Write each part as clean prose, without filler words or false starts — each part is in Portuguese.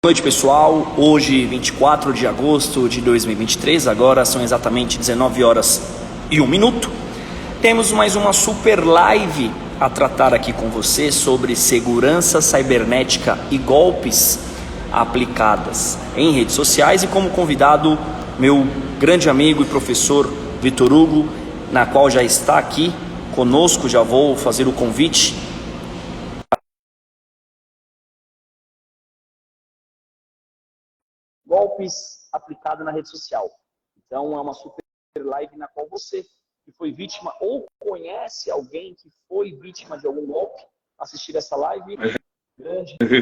Boa noite, pessoal. Hoje, 24 de agosto de 2023, agora são exatamente 19 horas e 1 minuto. Temos mais uma super live a tratar aqui com você sobre segurança cibernética e golpes aplicadas em redes sociais, e como convidado, meu grande amigo e professor Vitor Hugo, na qual já está aqui conosco. Já vou fazer o convite. Golpes aplicados na rede social. Então é uma super live na qual você que foi vítima ou conhece alguém que foi vítima de algum golpe, assistir essa live.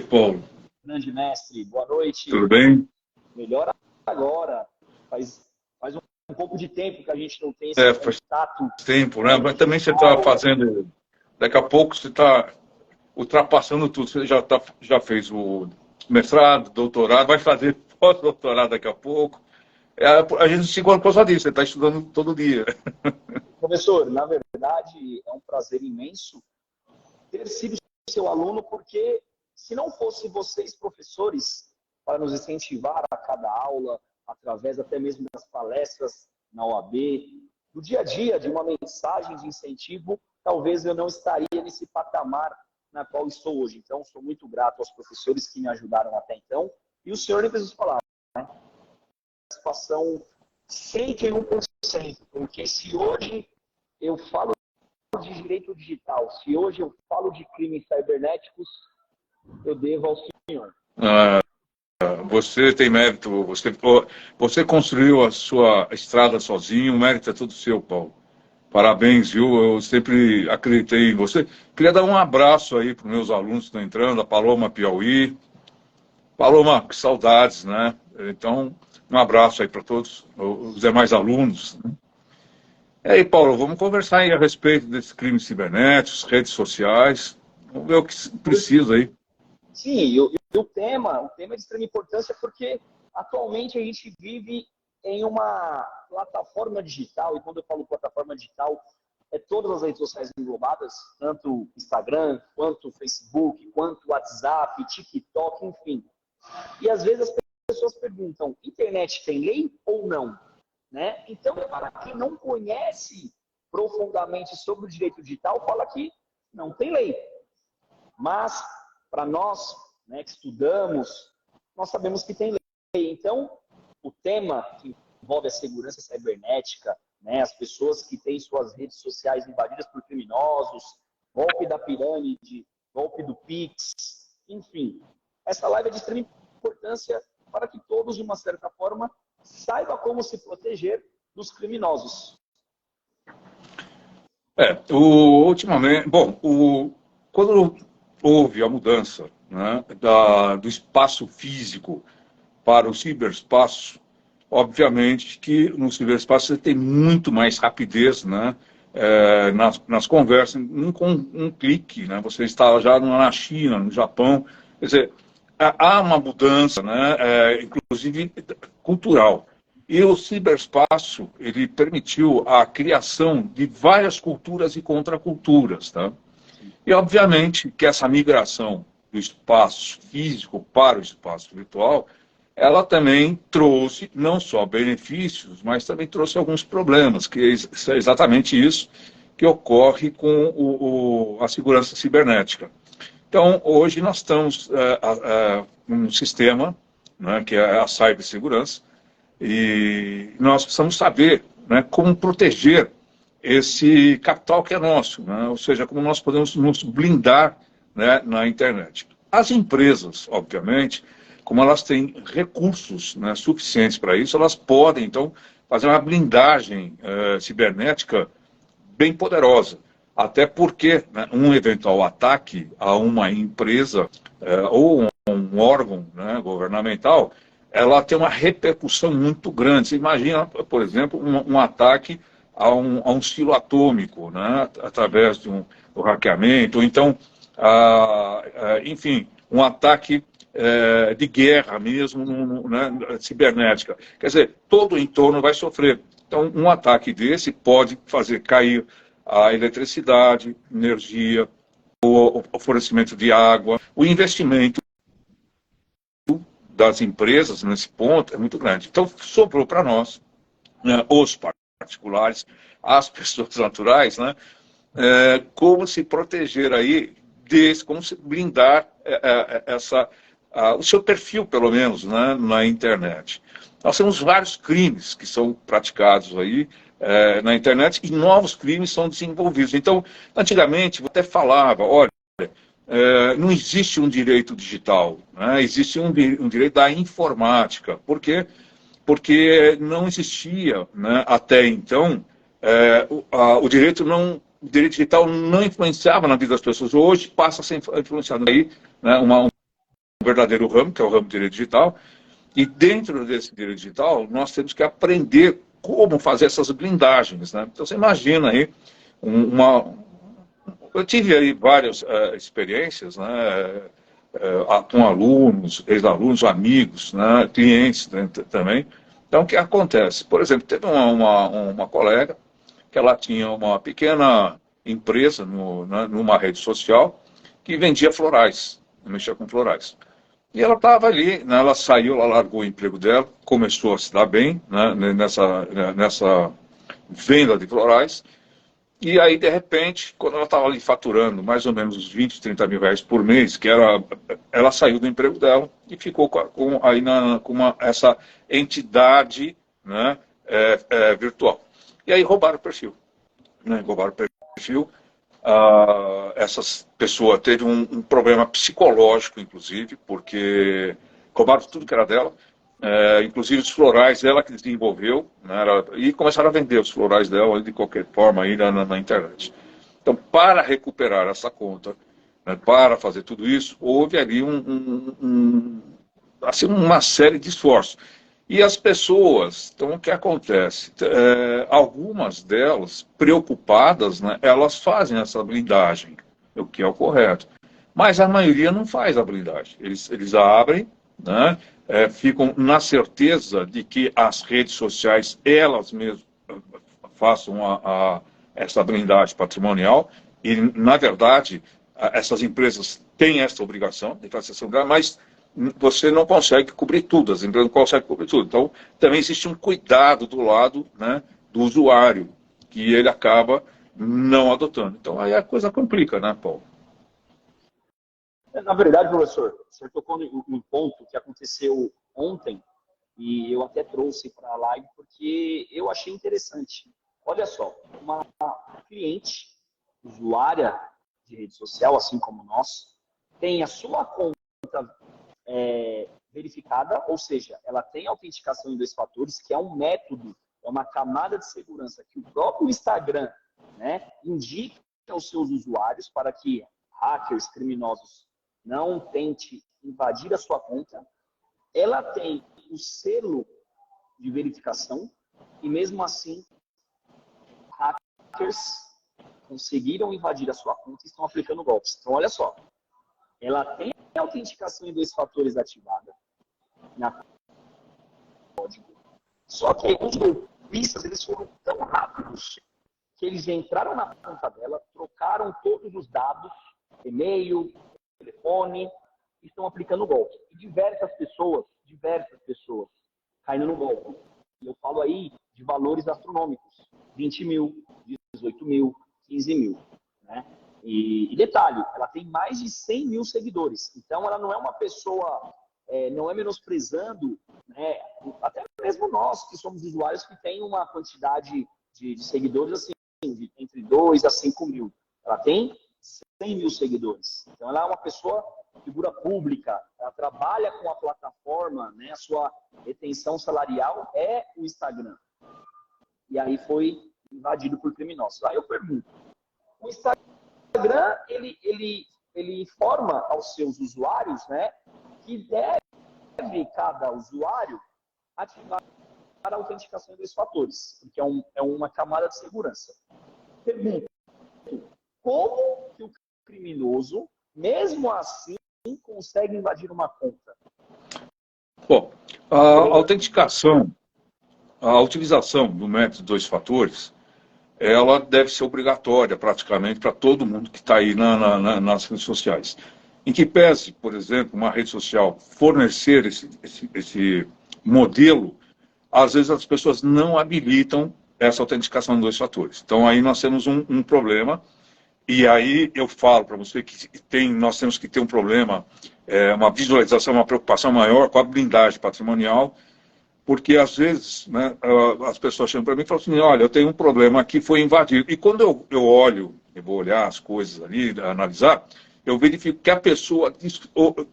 Paulo. Grande mestre, boa noite. Tudo bem? Melhor agora. Faz um pouco de tempo que a gente não tem esse contato. Faz tempo, né? Mas também você está fazendo... Daqui a pouco você está ultrapassando tudo. Você já fez o mestrado, doutorado, vai fazer pós-doutorado daqui a pouco. A gente se encontra por causa disso, você está estudando todo dia. Professor, na verdade, é um prazer imenso ter sido seu aluno, porque se não fosse vocês, professores, para nos incentivar a cada aula, através até mesmo das palestras na OAB, do dia a dia, de uma mensagem de incentivo, talvez eu não estaria nesse patamar na qual estou hoje. Então, sou muito grato aos professores que me ajudaram até então. E o senhor nem precisa falar, né? Participação 101%, porque se hoje eu falo de direito digital, se hoje eu falo de crimes cibernéticos, eu devo ao senhor. Você tem mérito, você construiu a sua estrada sozinho, o mérito é todo seu, Paulo. Parabéns, viu? Eu sempre acreditei em você. Queria dar um abraço aí para os meus alunos que estão entrando, a Paloma Piauí. Paloma, que saudades, né? Então, um abraço aí para todos os demais alunos, né? E aí, Paulo, vamos conversar aí a respeito desses crimes cibernéticos, redes sociais. Vamos ver o que precisa aí. Sim, e o tema é de extrema importância, porque atualmente a gente vive em uma plataforma digital, e quando eu falo plataforma digital, é todas as redes sociais englobadas, tanto Instagram, quanto Facebook, quanto WhatsApp, TikTok, enfim. E às vezes as pessoas perguntam, internet tem lei ou não? Né? Então, para quem não conhece profundamente sobre o direito digital, fala que não tem lei. Mas, para nós, né, que estudamos, nós sabemos que tem lei. Então, o tema que envolve a segurança cibernética, né, as pessoas que têm suas redes sociais invadidas por criminosos, golpe da pirâmide, golpe do Pix, enfim. Essa live é de extrema importância para que todos, de uma certa forma, saibam como se proteger dos criminosos. Ultimamente, quando houve a mudança, né, do espaço físico para o ciberespaço, obviamente que no ciberespaço você tem muito mais rapidez, né, nas conversas, com um clique, né, você está já na China, no Japão, quer dizer, há uma mudança, né, inclusive cultural. E o ciberespaço, ele permitiu a criação de várias culturas e contraculturas, tá? E, obviamente, que essa migração do espaço físico para o espaço virtual, ela também trouxe não só benefícios, mas também trouxe alguns problemas, que é exatamente isso que ocorre com a segurança cibernética. Então, hoje nós estamos um sistema, né, que é a cibersegurança, e nós precisamos saber, né, como proteger esse capital que é nosso, né? Ou seja, como nós podemos nos blindar, né, na internet. As empresas, obviamente, como elas têm recursos, né, suficientes para isso, elas podem, então, fazer uma blindagem cibernética bem poderosa. Até porque, né, um eventual ataque a uma empresa ou um órgão, né, governamental, ela tem uma repercussão muito grande. Você imagina, por exemplo, um ataque a um silo atômico, né, através do hackeamento, ou então, enfim, um ataque de guerra mesmo, né, cibernética. Quer dizer, todo o entorno vai sofrer. Então, um ataque desse pode fazer cair a eletricidade, energia, o fornecimento de água, o investimento das empresas nesse ponto é muito grande. Então, sobrou para nós, né, os particulares, as pessoas naturais, né, como se proteger aí, como se blindar o seu perfil, pelo menos, né, na internet. Nós temos vários crimes que são praticados aí na internet e novos crimes são desenvolvidos. Então, antigamente, eu até falava, olha, não existe um direito digital, né? Existe um direito da informática. Por quê? Porque não existia, né, até então, o direito digital não influenciava na vida das pessoas. Hoje passa a ser influenciado aí, né, um verdadeiro ramo, que é o ramo do direito digital, e dentro desse direito digital nós temos que aprender como fazer essas blindagens, né? Então você imagina aí eu tive aí várias experiências, né, com alunos, ex-alunos, amigos, né, clientes, né, também. Então, o que acontece? Por exemplo, teve uma colega que ela tinha uma pequena empresa numa rede social que vendia florais, mexia com florais. E ela estava ali, né, ela saiu, ela largou o emprego dela, começou a se dar bem, né, nessa venda de florais. E aí, de repente, quando ela estava ali faturando mais ou menos uns 20, 30 mil reais por mês, ela saiu do emprego dela e ficou com essa entidade, né, virtual. E aí roubaram o perfil. Né, roubaram o perfil. Essa pessoa teve um problema psicológico, inclusive, porque roubaram tudo que era dela. Inclusive os florais, ela que desenvolveu, né, e começaram a vender os florais dela de qualquer forma aí na internet. Então, para recuperar essa conta, né, para fazer tudo isso, houve ali assim, uma série de esforços. E as pessoas, então o que acontece? Algumas delas, preocupadas, né, elas fazem essa blindagem, o que é o correto. Mas a maioria não faz a blindagem. Eles abrem, né, ficam na certeza de que as redes sociais, elas mesmas, façam essa blindagem patrimonial, e, na verdade, essas empresas têm essa obrigação de fazer essa blindagem, mas você não consegue cobrir tudo, as empresas não conseguem cobrir tudo. Então, também existe um cuidado do lado, né, do usuário, que ele acaba não adotando. Então, aí a coisa complica, né, Paulo? Na verdade, professor, o senhor tocou num ponto que aconteceu ontem, e eu até trouxe para a live porque eu achei interessante. Olha só, uma cliente, usuária de rede social, assim como nós, tem a sua conta verificada, ou seja, ela tem autenticação em 2 fatores, que é um método, é uma camada de segurança que o próprio Instagram, né, indica aos seus usuários para que hackers, criminosos, não tente invadir a sua conta. Ela tem o selo de verificação e, mesmo assim, hackers conseguiram invadir a sua conta e estão aplicando golpes. Então, olha só, ela tem a autenticação em 2 fatores ativada na código. Só que os golpistas, eles foram tão rápidos que eles entraram na conta dela, trocaram todos os dados, e-mail, telefone, e estão aplicando golpe. E diversas pessoas caindo no golpe. E eu falo aí de valores astronômicos, 20 mil, 18 mil, 15 mil. Né? E detalhe, ela tem mais de 100 mil seguidores. Então, ela não é uma pessoa, não é menosprezando, né? Até mesmo nós, que somos usuários que tem uma quantidade de seguidores assim, entre 2 a 5 mil. Ela tem 100 mil seguidores. Então, ela é uma pessoa, figura pública, ela trabalha com a plataforma, né? A sua retenção salarial é o Instagram. E aí foi invadido por criminosos. Aí eu pergunto, o Instagram, ele informa aos seus usuários, né, que deve cada usuário ativar a autenticação em 2 fatores, porque é uma camada de segurança. Pergunto, como que o criminoso, mesmo assim, consegue invadir uma conta? Bom, a autenticação, a utilização do método 2 fatores, ela deve ser obrigatória praticamente para todo mundo que está aí nas redes sociais. Em que pese, por exemplo, uma rede social fornecer esse modelo, às vezes as pessoas não habilitam essa autenticação de 2 fatores. Então aí nós temos um problema, e aí eu falo para você que nós temos que ter um problema, uma visualização, uma preocupação maior com a blindagem patrimonial, porque às vezes, né, as pessoas chegam para mim e falam assim, olha, eu tenho um problema aqui, foi invadido. E quando eu olho, eu vou olhar as coisas ali, analisar, eu verifico que a pessoa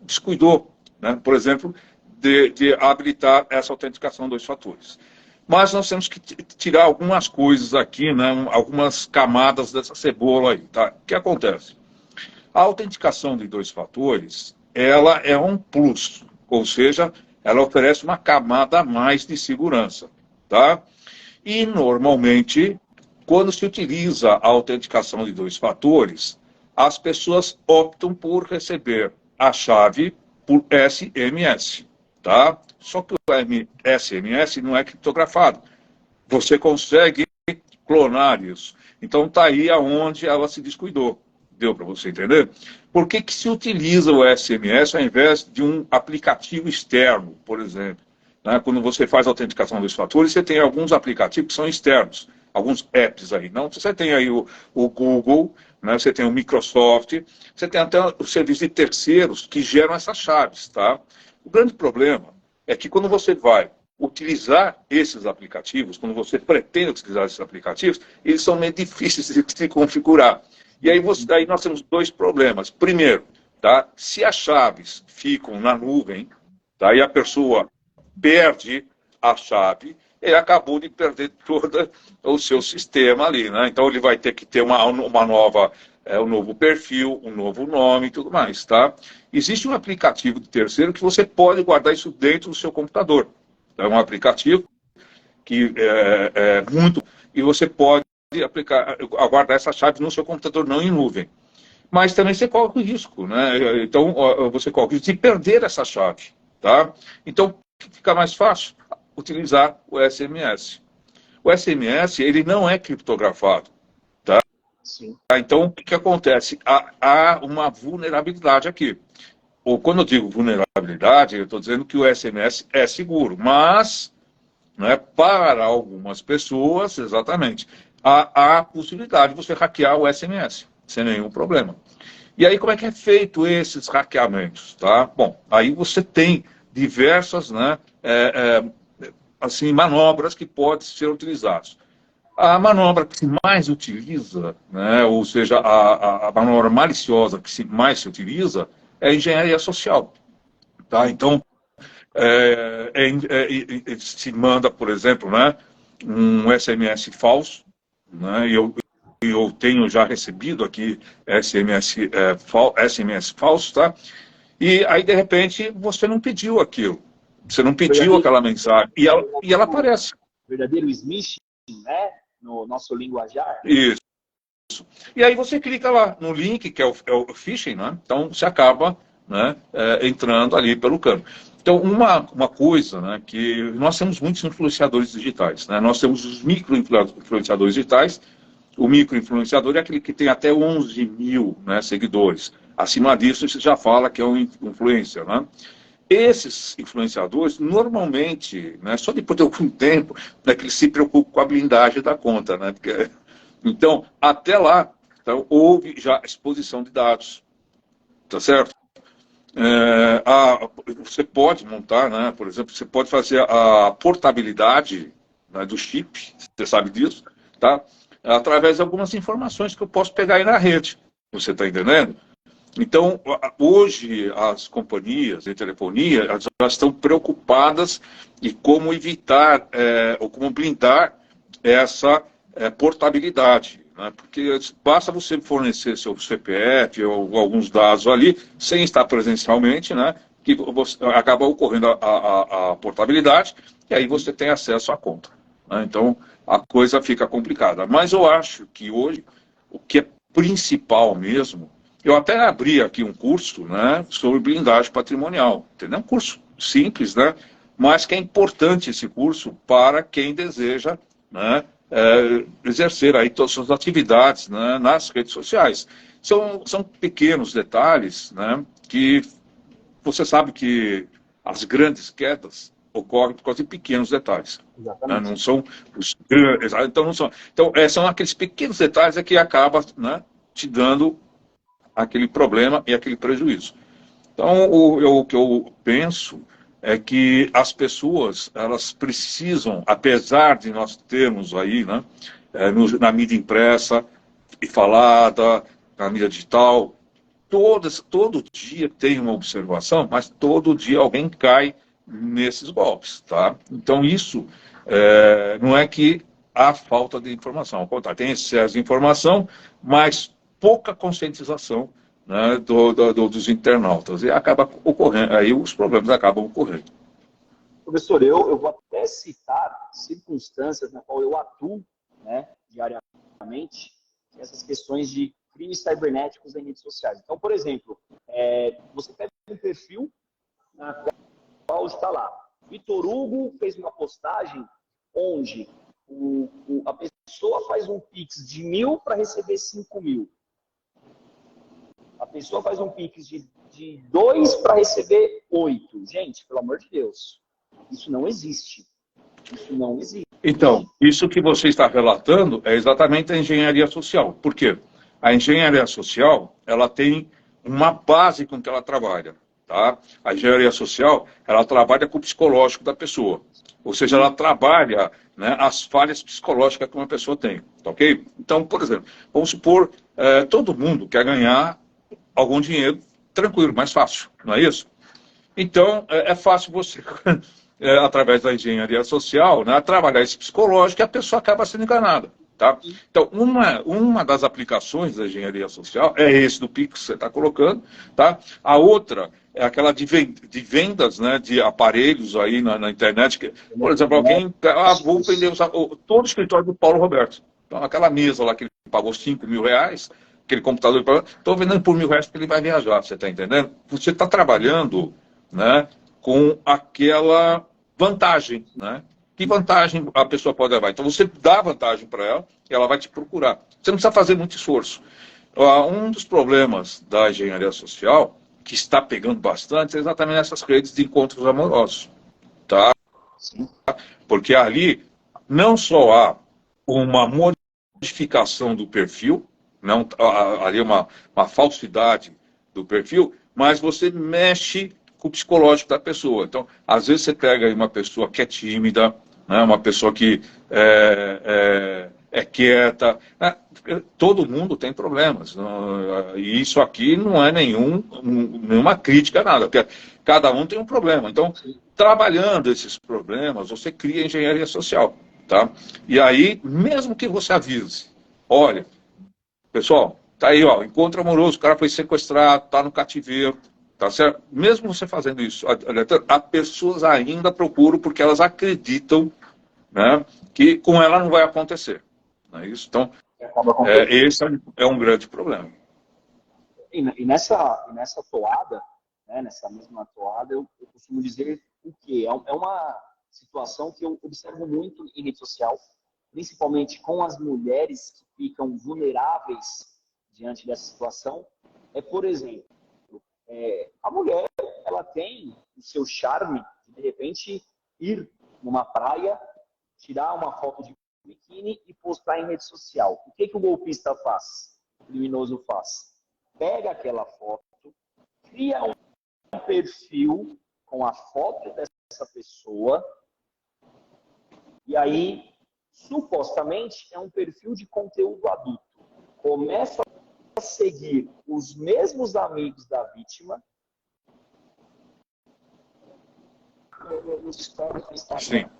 descuidou, né, por exemplo, de habilitar essa autenticação 2 fatores. Mas nós temos que tirar algumas coisas aqui, né, algumas camadas dessa cebola aí. Tá? O que acontece? A autenticação de 2 fatores, ela é um plus, ou seja, ela oferece uma camada a mais de segurança. Tá? E, normalmente, quando se utiliza a autenticação de 2 fatores, as pessoas optam por receber a chave por SMS. Tá? Só que o SMS não é criptografado. Você consegue clonar isso. Então está aí aonde ela se descuidou. Deu para você entender? Por que se utiliza o SMS ao invés de um aplicativo externo, por exemplo? Né? Quando você faz a autenticação dos fatores, você tem alguns aplicativos que são externos, alguns apps aí. Não, você tem aí o Google, né? Você tem o Microsoft, você tem até o serviço de terceiros que geram essas chaves. Tá? O grande problema é que quando você vai utilizar esses aplicativos, quando você pretende utilizar esses aplicativos, eles são meio difíceis de se configurar. E aí, aí nós temos 2 problemas. Primeiro, tá? Se as chaves ficam na nuvem, tá? E a pessoa perde a chave, ele acabou de perder todo o seu sistema ali. Né? Então ele vai ter que ter uma nova, um novo perfil, um novo nome e tudo mais. Tá? Existe um aplicativo de terceiro que você pode guardar isso dentro do seu computador. É um aplicativo que é muito... E você pode guardar essa chave no seu computador, não em nuvem. Mas também você corre o risco, né? Então, você corre o risco de perder essa chave, tá? Então, fica mais fácil utilizar o SMS. O SMS, ele não é criptografado, tá? Sim. Então, o que acontece? Há uma vulnerabilidade aqui. Ou quando eu digo vulnerabilidade, eu estou dizendo que o SMS é seguro, mas, né, para algumas pessoas, exatamente, há a possibilidade de você hackear o SMS, sem nenhum problema. E aí, como é que é feito esses hackeamentos? Tá? Bom, aí você tem diversas, né, assim, manobras que podem ser utilizadas. A manobra que se mais utiliza, né, ou seja, a manobra maliciosa que mais se utiliza, é a engenharia social. Tá? Então, se manda, por exemplo, né, um SMS falso, né, e eu tenho já recebido aqui SMS falso, tá? E aí, de repente, você não pediu aquilo. Você não pediu aquela mensagem. E ela aparece. Verdadeiro smishing, né? No nosso linguajar. Isso. E aí você clica lá no link, que é o phishing, né? Então você acaba, né, entrando ali pelo cano. Então, uma coisa, né, que nós temos muitos influenciadores digitais, né? Nós temos os micro-influenciadores digitais. O micro-influenciador é aquele que tem até 11 mil, né, seguidores. Acima disso, você já fala que é um influencer, né? Esses influenciadores, normalmente, né, só depois de algum tempo, né, que eles se preocupam com a blindagem da conta, né? Porque, então, até lá, então, houve já exposição de dados, tá certo? Você pode montar, né, por exemplo, você pode fazer a portabilidade, né, do chip, você sabe disso, tá? Através de algumas informações que eu posso pegar aí na rede, você está entendendo? Então, hoje, as companhias de telefonia já estão preocupadas em como evitar, ou como blindar essa portabilidade, né? Porque basta você fornecer seu CPF ou alguns dados ali, sem estar presencialmente, né? Que acaba ocorrendo a portabilidade, e aí você tem acesso à conta. Né? Então, a coisa fica complicada. Mas eu acho que hoje, o que é principal mesmo, eu até abri aqui um curso, né, sobre blindagem patrimonial, entendeu? Um curso simples, né, mas que é importante esse curso para quem deseja, né, exercer aí todas as suas atividades, né, nas redes sociais. são pequenos detalhes, né, que você sabe que as grandes quedas ocorrem por causa de pequenos detalhes. Né, não são os grandes, então não são. Então, são aqueles pequenos detalhes que acabam, né, te dando aquele problema e aquele prejuízo. Então, o que eu penso é que as pessoas, elas precisam, apesar de nós termos aí, né, na mídia impressa e falada, na mídia digital, todo dia tem uma observação, mas todo dia alguém cai nesses golpes, tá? Então, isso não é que há falta de informação, ao contrário, tem excesso de informação, mas pouca conscientização, né, dos internautas, e acaba ocorrendo, aí os problemas acabam ocorrendo. Professor, eu vou até citar circunstâncias na qual eu atuo, né, diariamente, essas questões de crimes cibernéticos em redes sociais. Então, por exemplo, você pega um perfil na qual está lá, Vitor Hugo fez uma postagem onde a pessoa faz um Pix de 1.000 para receber 5.000. A pessoa faz um Pix de 2 para receber 8. Gente, pelo amor de Deus, isso não existe. Isso não existe. Então, isso que você está relatando é exatamente a engenharia social. Por quê? A engenharia social, ela tem uma base com que ela trabalha. Tá? A engenharia social, ela trabalha com o psicológico da pessoa. Ou seja, ela trabalha, né, as falhas psicológicas que uma pessoa tem. Tá, ok? Então, por exemplo, vamos supor, todo mundo quer ganhar algum dinheiro tranquilo, mais fácil, não é isso? Então, é fácil você, através da engenharia social, né, trabalhar esse psicológico e a pessoa acaba sendo enganada. Tá? Então, uma das aplicações da engenharia social é esse do Pix que você está colocando. Tá? A outra é aquela de vendas, né, de aparelhos aí na internet. Que, por exemplo, alguém, vou vender todo o escritório do Paulo Roberto. Então, aquela mesa lá que ele pagou R$ 5.000, aquele computador, estou vendendo por R$ 1.000 porque ele vai viajar, você está entendendo? Você está trabalhando, né, com aquela vantagem, né? Que vantagem a pessoa pode levar? Então você dá vantagem para ela e ela vai te procurar. Você não precisa fazer muito esforço. Um dos problemas da engenharia social, que está pegando bastante, é exatamente essas redes de encontros amorosos. Tá? Porque ali não só há uma modificação do perfil, não, ali é uma falsidade do perfil, mas você mexe com o psicológico da pessoa. Então, às vezes você pega aí uma pessoa que é tímida, né, uma pessoa que é quieta, né? Todo mundo tem problemas. E isso aqui não é nenhuma crítica, nada, porque cada um tem um problema. Então, trabalhando esses problemas, você cria engenharia social. Tá? E aí, mesmo que você avise, olha, pessoal, tá aí, ó, encontro amoroso, o cara foi sequestrado, tá no cativeiro, tá certo? Mesmo você fazendo isso, as pessoas ainda procuram porque elas acreditam, né, que com ela não vai acontecer. Não é isso? Então, esse é um grande problema. E nessa toada, né, nessa mesma toada, eu costumo dizer o quê? É uma situação que eu observo muito em rede social, principalmente com as mulheres que ficam vulneráveis diante dessa situação. Por exemplo, a mulher, ela tem o seu charme de repente, ir numa praia, tirar uma foto de biquíni e postar em rede social. O que o golpista faz? O criminoso faz? Pega aquela foto, cria um perfil com a foto dessa pessoa, e aí, supostamente, é um perfil de conteúdo adulto. Começa a seguir os mesmos amigos da vítima nos stories do Instagram,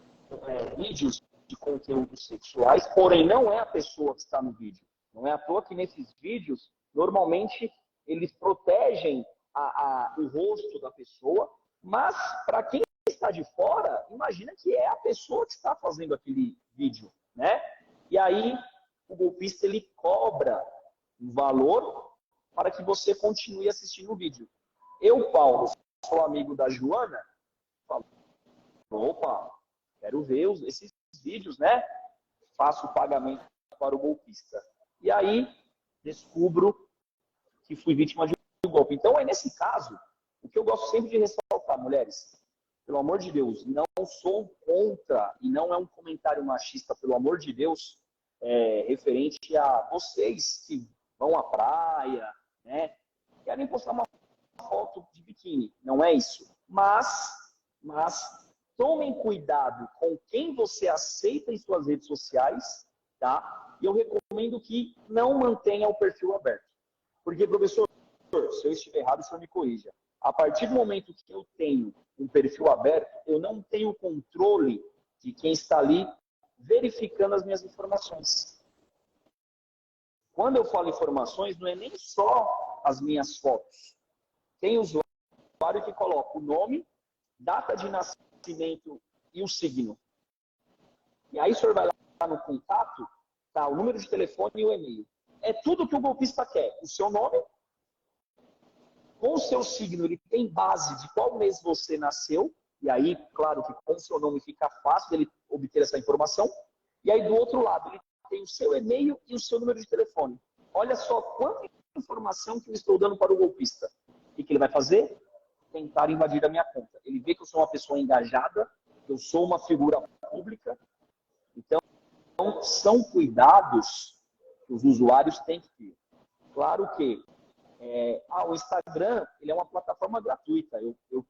vídeos de conteúdos sexuais, porém não é a pessoa que está no vídeo. Não é à toa que nesses vídeos, normalmente, eles protegem o rosto da pessoa, mas para quem está de fora, imagina que é a pessoa que está fazendo aquele vídeo, né? E aí o golpista ele cobra um valor para que você continue assistindo o vídeo. Eu, Paulo, sou amigo da Joana, falo, opa, quero ver esses vídeos, né? Faço o pagamento para o golpista. E aí descubro que fui vítima de um golpe. Então, nesse caso, o que eu gosto sempre de ressaltar, mulheres, pelo amor de Deus, não sou contra, e não é um comentário machista, pelo amor de Deus, referente a vocês que vão à praia, né, querem postar uma foto de biquíni, não é isso. Mas tomem cuidado com quem você aceita em suas redes sociais, tá? E eu recomendo que não mantenha o perfil aberto. Porque, professor, se eu estiver errado, o senhor me corrija. A partir do momento que eu tenho um perfil aberto, eu não tenho controle de quem está ali verificando as minhas informações. Quando eu falo informações, não é nem só as minhas fotos. Tem usuário que coloca o nome, data de nascimento e o signo. E aí o senhor vai lá no contato, tá, o número de telefone e o e-mail. É tudo que o golpista quer. O seu nome, com o seu signo, ele tem base de qual mês você nasceu. E aí, claro que com o seu nome fica fácil dele obter essa informação. E aí, do outro lado, ele tem o seu e-mail e o seu número de telefone. Olha só quanta informação que eu estou dando para o golpista. O que ele vai fazer? Tentar invadir a minha conta. Ele vê que eu sou uma pessoa engajada, que eu sou uma figura pública. Então, são cuidados que os usuários têm que ter. Claro que o Instagram ele é uma plataforma gratuita. Eu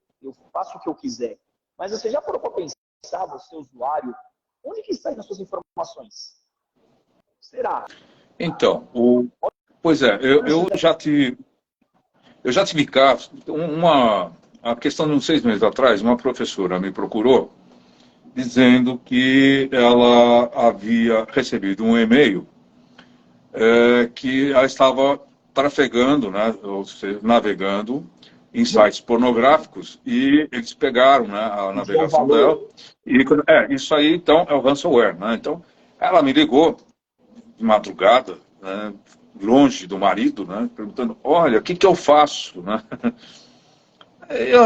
faço o que eu quiser. Mas você já parou para pensar, você usuário, onde que está aí nas suas informações? Será? Então, pois é, eu já tive casos, a questão de uns 6 meses atrás, uma professora me procurou dizendo que ela havia recebido um e-mail que ela estava trafegando, né, ou seja, navegando em sites pornográficos e eles pegaram, né, a navegação dela. E, isso aí, então, é o ransomware. Né? Então, ela me ligou de madrugada, né, longe do marido, né, perguntando, olha, o que eu faço? Né?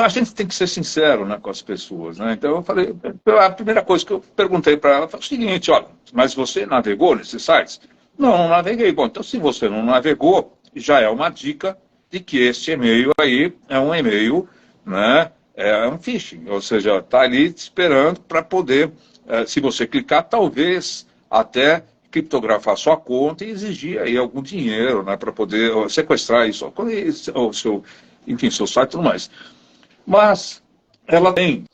A gente tem que ser sincero, né, com as pessoas. Né? Então, eu falei, a primeira coisa que eu perguntei para ela foi o seguinte, olha, mas você navegou nesses sites? Não naveguei. Bom, então, se você não navegou, já é uma dica de que este e-mail aí é um e-mail, né, é um phishing, ou seja, está ali esperando para poder, se você clicar, talvez até criptografar sua conta e exigir aí algum dinheiro, né, para poder sequestrar isso, o seu, enfim, seu site e tudo mais. Mas ela tem,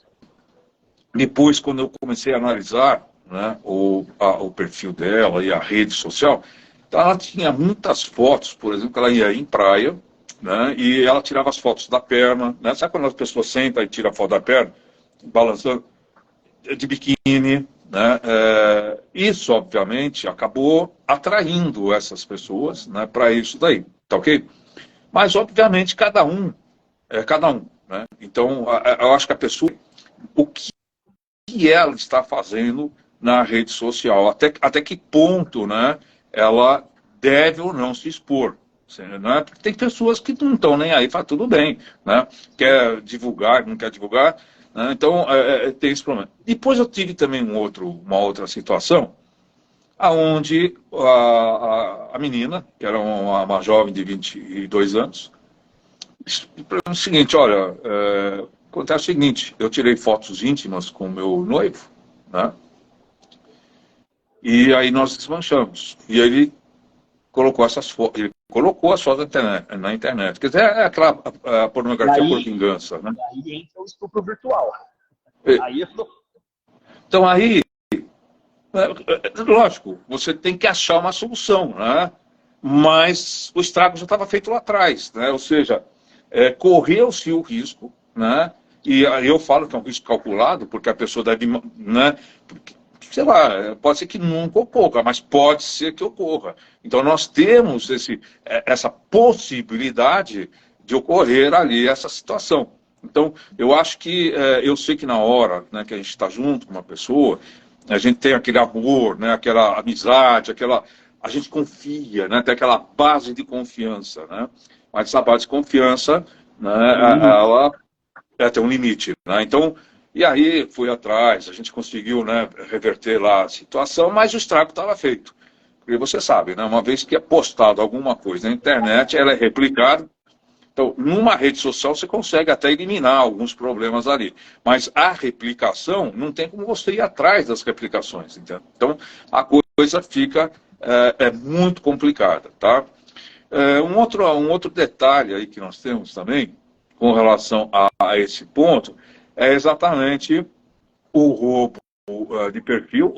depois quando eu comecei a analisar, né, o perfil dela e a rede social, então ela tinha muitas fotos, por exemplo, que ela ia em praia, né, e ela tirava as fotos da perna, né, sabe quando as pessoas sentam e tiram a foto da perna, balançando, de biquíni, né, isso, obviamente, acabou atraindo essas pessoas, né, para isso daí, tá ok? Mas, obviamente, cada um é cada um, né? Então, eu acho que a pessoa, o que ela está fazendo na rede social, até que ponto, né, ela deve ou não se expor. Né? Porque tem pessoas que não estão nem aí, fala tudo bem, né? Quer divulgar, não quer divulgar, né? Então tem esse problema. Depois eu tive também uma outra situação, onde a menina, que era uma jovem de 22 anos, o seguinte, olha, acontece o seguinte, eu tirei fotos íntimas com o meu noivo, né? E aí nós desmanchamos. E ele colocou essas fotos, ele colocou as fotos na internet. Quer dizer, é aquela pornografia por vingança, né? E aí entra o estupro virtual. Aí Então aí, lógico, você tem que achar uma solução, né? Mas o estrago já estava feito lá atrás, né? Ou seja, correu-se o risco, né? E aí eu falo que é um risco calculado, porque a pessoa deve, né? Sei lá, pode ser que nunca ocorra, mas pode ser que ocorra. Então nós temos essa possibilidade de ocorrer ali essa situação. Então eu acho que, eu sei que na hora, né, que a gente está junto com uma pessoa, a gente tem aquele amor, né, aquela amizade, a gente confia, né, tem aquela base de confiança, né? Mas essa base de confiança, né, ela tem um limite, né? Então, e aí fui atrás, a gente conseguiu, né, reverter lá a situação, mas o estrago estava feito. Porque você sabe, né? Uma vez que é postado alguma coisa na internet, ela é replicada. Então, numa rede social, você consegue até eliminar alguns problemas ali. Mas a replicação, não tem como você ir atrás das replicações. Entendeu? Então, a coisa fica muito complicada. Tá? Um outro detalhe aí que nós temos também, com relação a esse ponto, é exatamente o roubo de perfil,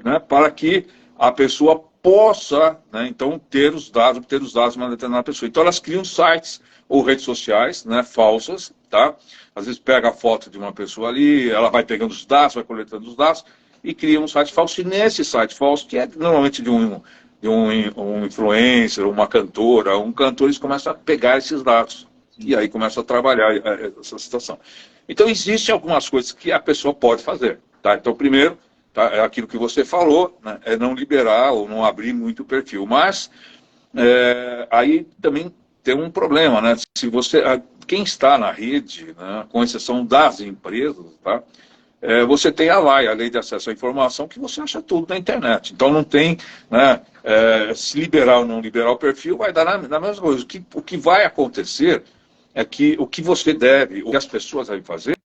né, para que a pessoa possa, né, então, obter os dados de uma determinada pessoa. Então, elas criam sites ou redes sociais, né, falsas, tá? Às vezes pega a foto de uma pessoa ali, ela vai pegando os dados, vai coletando os dados e cria um site falso. E nesse site falso, que é normalmente de um influencer, uma cantora, um cantor, eles começam a pegar esses dados. E aí começam a trabalhar essa situação. Então, existem algumas coisas que a pessoa pode fazer. Tá? Então, primeiro, tá, é aquilo que você falou, né, é não liberar ou não abrir muito o perfil. Mas, aí também tem um problema, né? Se você, quem está na rede, né, com exceção das empresas, tá, você tem a LAI, a Lei de Acesso à Informação, que você acha tudo na internet. Então, não tem, né, se liberar ou não liberar o perfil, vai dar na mesma coisa. O que vai acontecer é que o que você deve, o que as pessoas devem fazer,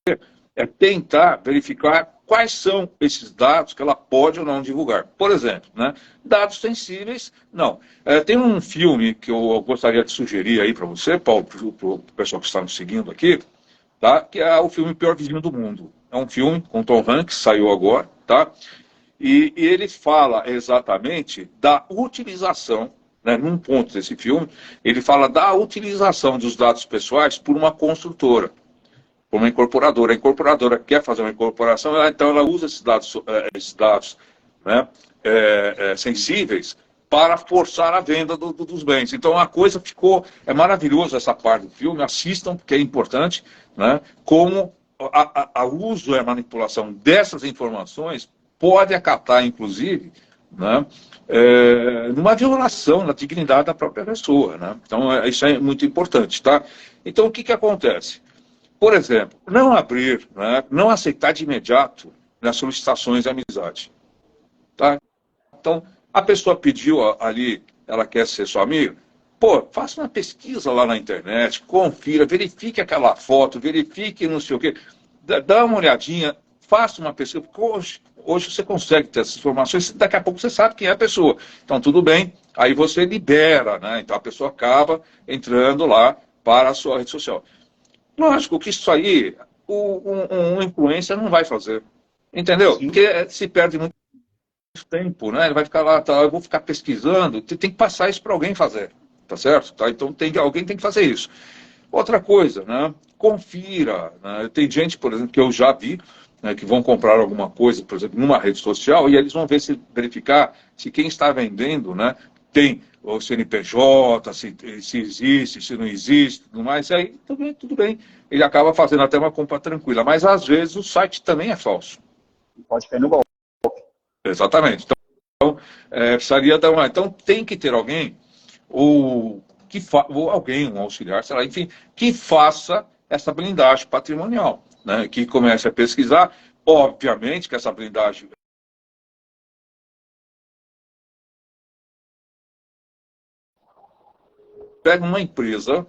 é tentar verificar quais são esses dados que ela pode ou não divulgar. Por exemplo, né, dados sensíveis, não. Tem um filme que eu gostaria de sugerir aí para você, Paulo, para o pessoal que está nos seguindo aqui, tá, que é o filme Pior Vizinho do Mundo. É um filme com Tom Hanks, saiu agora, tá? E ele fala exatamente da utilização, né, num ponto desse filme, ele fala da utilização dos dados pessoais por uma construtora, por uma incorporadora. A incorporadora quer fazer uma incorporação, então ela usa esses dados, né, sensíveis para forçar a venda dos bens. Então a coisa ficou, é maravilhoso essa parte do filme, assistam, porque é importante, né, como a uso e a manipulação dessas informações pode acatar, inclusive, né, numa violação da dignidade da própria pessoa. Né? Então, isso é muito importante. Tá? Então, o que acontece? Por exemplo, não abrir, né, não aceitar de imediato nas solicitações de amizade. Tá? Então, a pessoa pediu ali, ela quer ser sua amiga, pô, faça uma pesquisa lá na internet, confira, verifique aquela foto, verifique não sei o quê, dá uma olhadinha, faça uma pesquisa, porque hoje você consegue ter essas informações, daqui a pouco você sabe quem é a pessoa. Então, tudo bem, aí você libera, né? Então, a pessoa acaba entrando lá para a sua rede social. Lógico que isso aí, um influencer não vai fazer, entendeu? Sim. Porque se perde muito tempo, né? Ele vai ficar lá, tá, eu vou ficar pesquisando, tem que passar isso para alguém fazer, tá certo? Tá? Então, alguém tem que fazer isso. Outra coisa, né? Confira. Né? Tem gente, por exemplo, que eu já vi, né, que vão comprar alguma coisa, por exemplo, numa rede social, e eles vão verificar se quem está vendendo, né, tem o CNPJ, se existe, se não existe, tudo mais, e aí tudo bem. Ele acaba fazendo até uma compra tranquila, mas às vezes o site também é falso. Pode cair no golpe. Exatamente. Então, precisaria dar uma... Então, tem que ter alguém, ou alguém, um auxiliar, sei lá, enfim, que faça essa blindagem patrimonial, né? Que comece a pesquisar. Obviamente que essa blindagem pega uma empresa,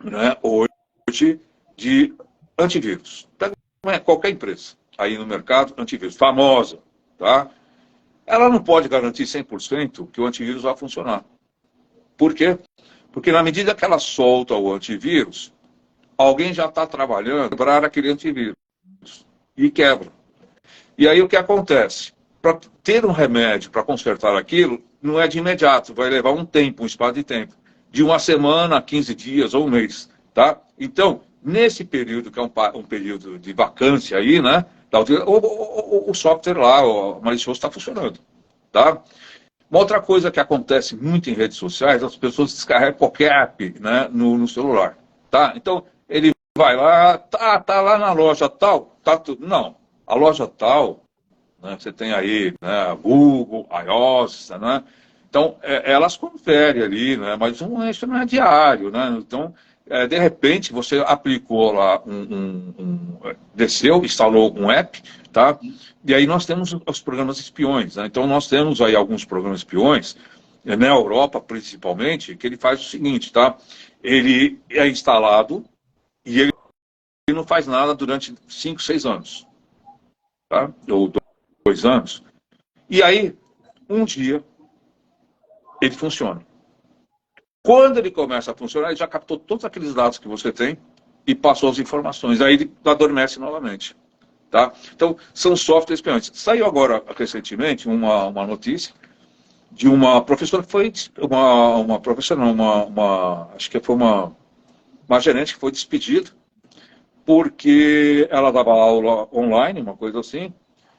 né, hoje de antivírus. Pega qualquer empresa aí no mercado, antivírus, famosa, tá? Ela não pode garantir 100% que o antivírus vai funcionar. Por quê? Porque na medida que ela solta o antivírus, alguém já está trabalhando para aquele antivírus e quebra. E aí o que acontece? Para ter um remédio para consertar aquilo, não é de imediato, vai levar um tempo, um espaço de tempo, de uma semana, 15 dias ou um mês. Tá? Então, nesse período, que é um período de vacância aí, né, o software lá, o malicioso está funcionando. Tá? Uma outra coisa que acontece muito em redes sociais, as pessoas descarregam qualquer app, né, no celular. Tá? Então, ele vai lá, tá lá na loja tal, tá tudo. Não, a loja tal, né, você tem aí, né, Google, iOS, né? Então, elas conferem ali, né, mas isso não é diário, né? Então, de repente, você aplicou lá, desceu, instalou um app, tá? E aí nós temos os programas espiões, né? Então, nós temos aí alguns programas espiões na Europa principalmente, que ele faz o seguinte, tá? Ele é instalado e ele não faz nada durante 5, 6 anos, tá? Ou 2 anos. E aí, um dia, ele funciona. Quando ele começa a funcionar, ele já captou todos aqueles dados que você tem e passou as informações. Aí ele adormece novamente. Tá? Então, são softwares espiões. Saiu agora, recentemente, uma notícia de uma professora que foi... Uma professora, não, acho que foi uma gerente que foi despedida porque ela dava aula online, uma coisa assim,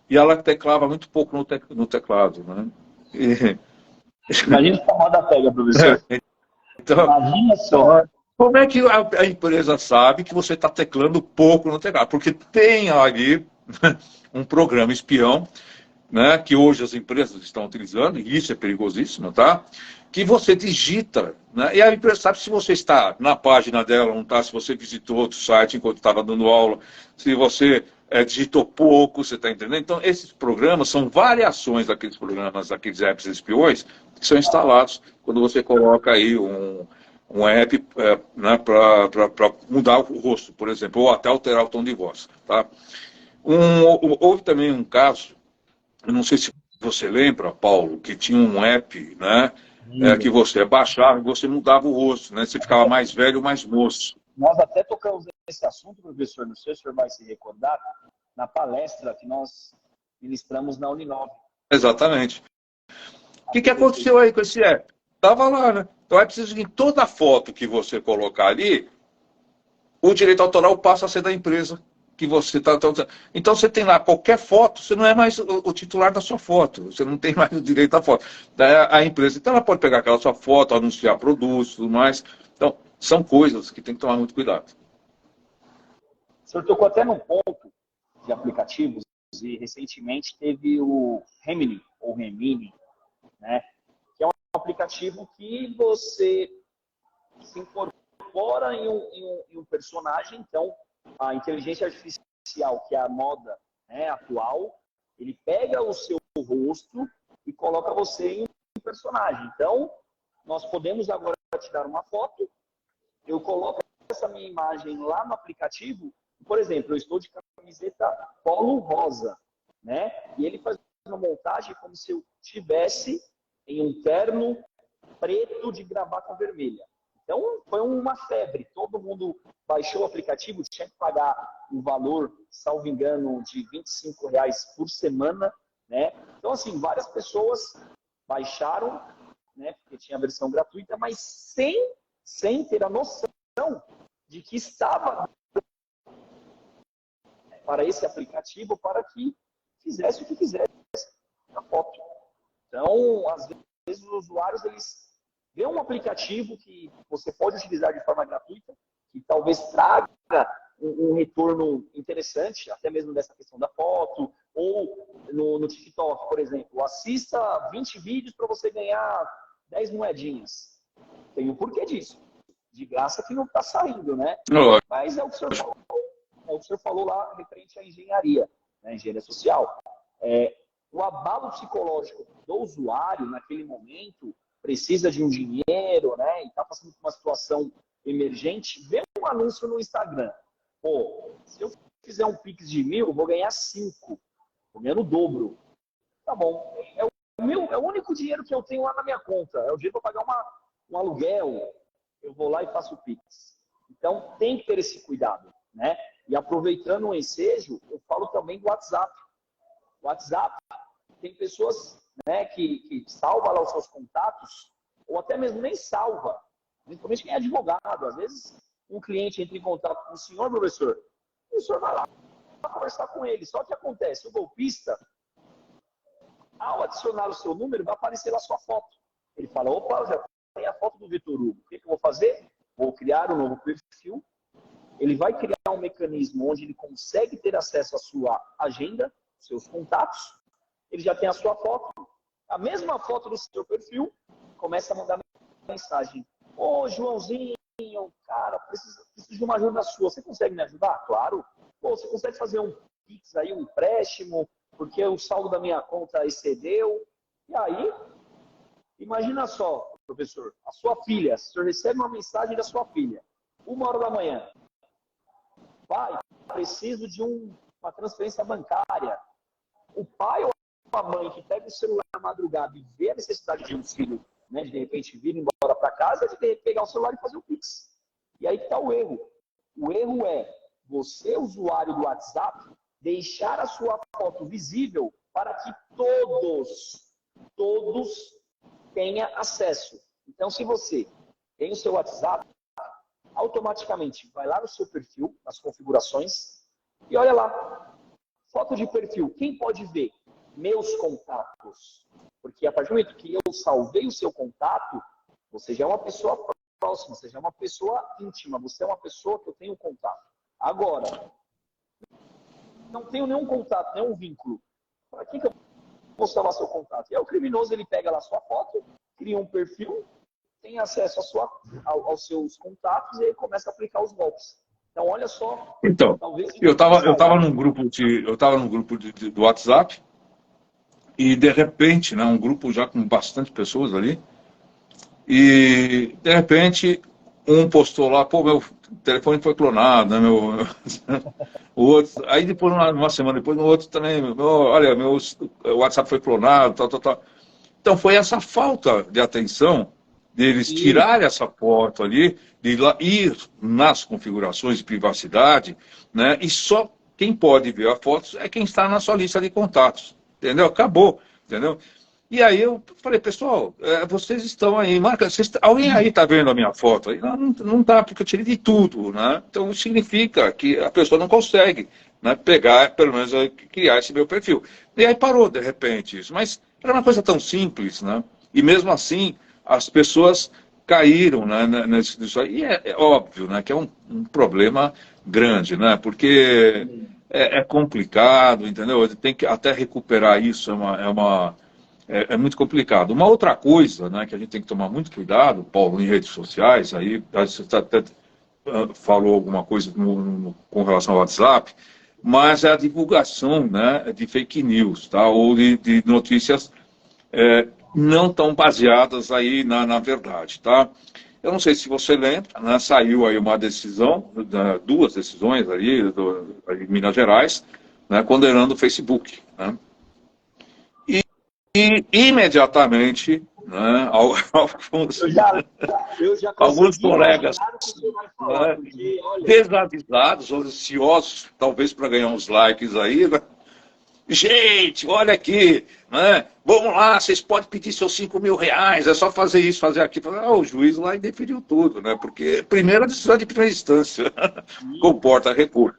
e ela teclava muito pouco no teclado. Né? Imagina que a moda pega, professor. Então, Imagina só. como é que a empresa sabe que você está teclando pouco no teclado? Porque tem ali um programa espião, né, que hoje as empresas estão utilizando, e isso é perigosíssimo, tá? Que você digita, né, e a empresa sabe se você está na página dela, não está, se você visitou outro site enquanto estava dando aula, se você digitou pouco, você está entendendo? Então, esses programas são variações daqueles programas, daqueles apps espiões, que são instalados quando você coloca aí um app né, para mudar o rosto, por exemplo, ou até alterar o tom de voz. Tá? Houve também um caso, eu não sei se você lembra, Paulo, que tinha um app, né, que você baixava e você mudava o rosto, né, você ficava mais velho ou mais moço. Nós até tocamos nesse assunto, professor, não sei se o senhor vai se recordar, na palestra que nós ministramos na Uninove. Exatamente. O que aconteceu aí com esse app? Estava lá, né? Então é preciso que em toda foto que você colocar ali, o direito autoral passa a ser da empresa que você está usando. Então você tem lá qualquer foto, você não é mais o titular da sua foto, você não tem mais o direito à foto. A empresa, então ela pode pegar aquela sua foto, anunciar produtos, tudo mais. Então, são coisas que tem que tomar muito cuidado. O senhor tocou até num ponto de aplicativos e recentemente teve o Remini, ou Remini, né? Que é um aplicativo que você se incorpora em um personagem. Então, a inteligência artificial, que é a moda, né, atual, ele pega o seu rosto e coloca você em um personagem. Então, nós podemos agora tirar uma foto, eu coloco essa minha imagem lá no aplicativo, por exemplo, eu estou de camiseta polo rosa, né? E ele faz uma montagem como se eu tivesse em um terno preto de gravata vermelha. Então, foi uma febre. Todo mundo baixou o aplicativo, tinha que pagar um valor, salvo engano, de R$ 25 por semana, né? Então, assim, várias pessoas baixaram, né? Porque tinha a versão gratuita, mas sem ter a noção de que estava para esse aplicativo para que fizesse o que fizesse na foto. Então, às vezes, os usuários, eles vêem um aplicativo que você pode utilizar de forma gratuita, que talvez traga um retorno interessante, até mesmo dessa questão da foto, ou no TikTok, por exemplo, assista 20 vídeos para você ganhar 10 moedinhas. Tem um porquê disso. De graça que não está saindo, né? Mas é o que o senhor falou. É o que o senhor falou lá referente à engenharia, né? Engenharia social. O abalo psicológico do usuário naquele momento precisa de um dinheiro, né? E está passando por uma situação emergente, vê um anúncio no Instagram. Pô, se eu fizer um Pix de 1.000, eu vou ganhar 5. Vou ganhar o dobro. Tá bom. É o único dinheiro que eu tenho lá na minha conta. É o dinheiro para pagar um aluguel. Eu vou lá e faço o Pix. Então, tem que ter esse cuidado, né? E aproveitando o ensejo, eu falo também do WhatsApp. O WhatsApp, tem pessoas, né, que salva lá os seus contatos, ou até mesmo nem salva, principalmente quem é advogado. Às vezes, um cliente entra em contato com o senhor, professor, e o senhor vai lá conversar com ele. Só que acontece, o golpista, ao adicionar o seu número, vai aparecer lá a sua foto. Ele fala, opa, já tem a foto do Vitor Hugo. O que eu vou fazer? Vou criar um novo perfil. Ele vai criar um mecanismo onde ele consegue ter acesso à sua agenda, seus contatos. Ele já tem a sua foto. A mesma foto do seu perfil, começa a mandar mensagem. Ô, Joãozinho, cara, preciso de uma ajuda sua. Você consegue me ajudar? Claro. Pô, você consegue fazer um Pix aí, um empréstimo, porque o saldo da minha conta excedeu. E aí, Imagina só, professor, a sua filha, o senhor recebe uma mensagem da sua filha, 1h da manhã. Pai, preciso de uma transferência bancária. O pai ou a mãe que pega o celular na madrugada e vê a necessidade de um filho, né, de repente vir embora para casa, é de pegar o celular e fazer o Pix. E aí que está o erro. O erro é você, usuário do WhatsApp, deixar a sua foto visível para que todos tenham acesso. Então, se você tem o seu WhatsApp, automaticamente vai lá no seu perfil, nas configurações, e olha lá, foto de perfil, quem pode ver? Meus contatos. Porque a partir do momento que eu salvei o seu contato, você já é uma pessoa próxima, você já é uma pessoa íntima, você é uma pessoa que eu tenho contato. Agora, não tenho nenhum contato, nenhum vínculo. Para que eu vou salvar seu contato? E aí o criminoso, ele pega lá a sua foto, cria um perfil, tem acesso aos seus contatos e aí começa a aplicar os golpes. Então, olha só. Então, talvez eu tava num grupo do WhatsApp e, de repente, né, um grupo já com bastante pessoas ali, e, de repente, um postou lá, pô, meu telefone foi clonado, né, o outro, aí depois, uma semana depois, no outro também, olha, meu WhatsApp foi clonado, tal. Então, foi essa falta de atenção deles tirarem essa foto ali, de ir nas configurações de privacidade, né? E só quem pode ver a foto é quem está na sua lista de contatos, entendeu? Acabou, entendeu? E aí eu falei, pessoal, vocês estão aí, alguém aí está vendo a minha foto? Aí, não dá, porque eu tirei de tudo, né? Então significa que a pessoa não consegue, né, pegar, pelo menos criar esse meu perfil. E aí parou, de repente, isso. Mas era uma coisa tão simples, né? E mesmo assim, as pessoas caíram, né, nisso aí. E é óbvio, né, que é um problema grande, né? Porque é complicado, entendeu? Tem que até recuperar isso, é muito complicado. Uma outra coisa, né, que a gente tem que tomar muito cuidado, Paulo, em redes sociais, aí você até falou alguma coisa com relação ao WhatsApp, mas é a divulgação, né, de fake news, tá? Ou de notícias não tão baseadas aí na verdade, tá? Eu não sei se você lembra, né, saiu aí uma decisão, duas decisões aí, em Minas Gerais, né, condenando o Facebook, né? E imediatamente, né, alguns colegas, falar, porque, olha... desavisados, ou ansiosos, talvez para ganhar uns likes aí, né? Gente, olha aqui, né? Vamos lá, vocês podem pedir seus 5 mil reais, é só fazer isso, fazer aquilo. O juiz lá definiu tudo, né? Porque, primeiro, a decisão de primeira instância comporta recurso.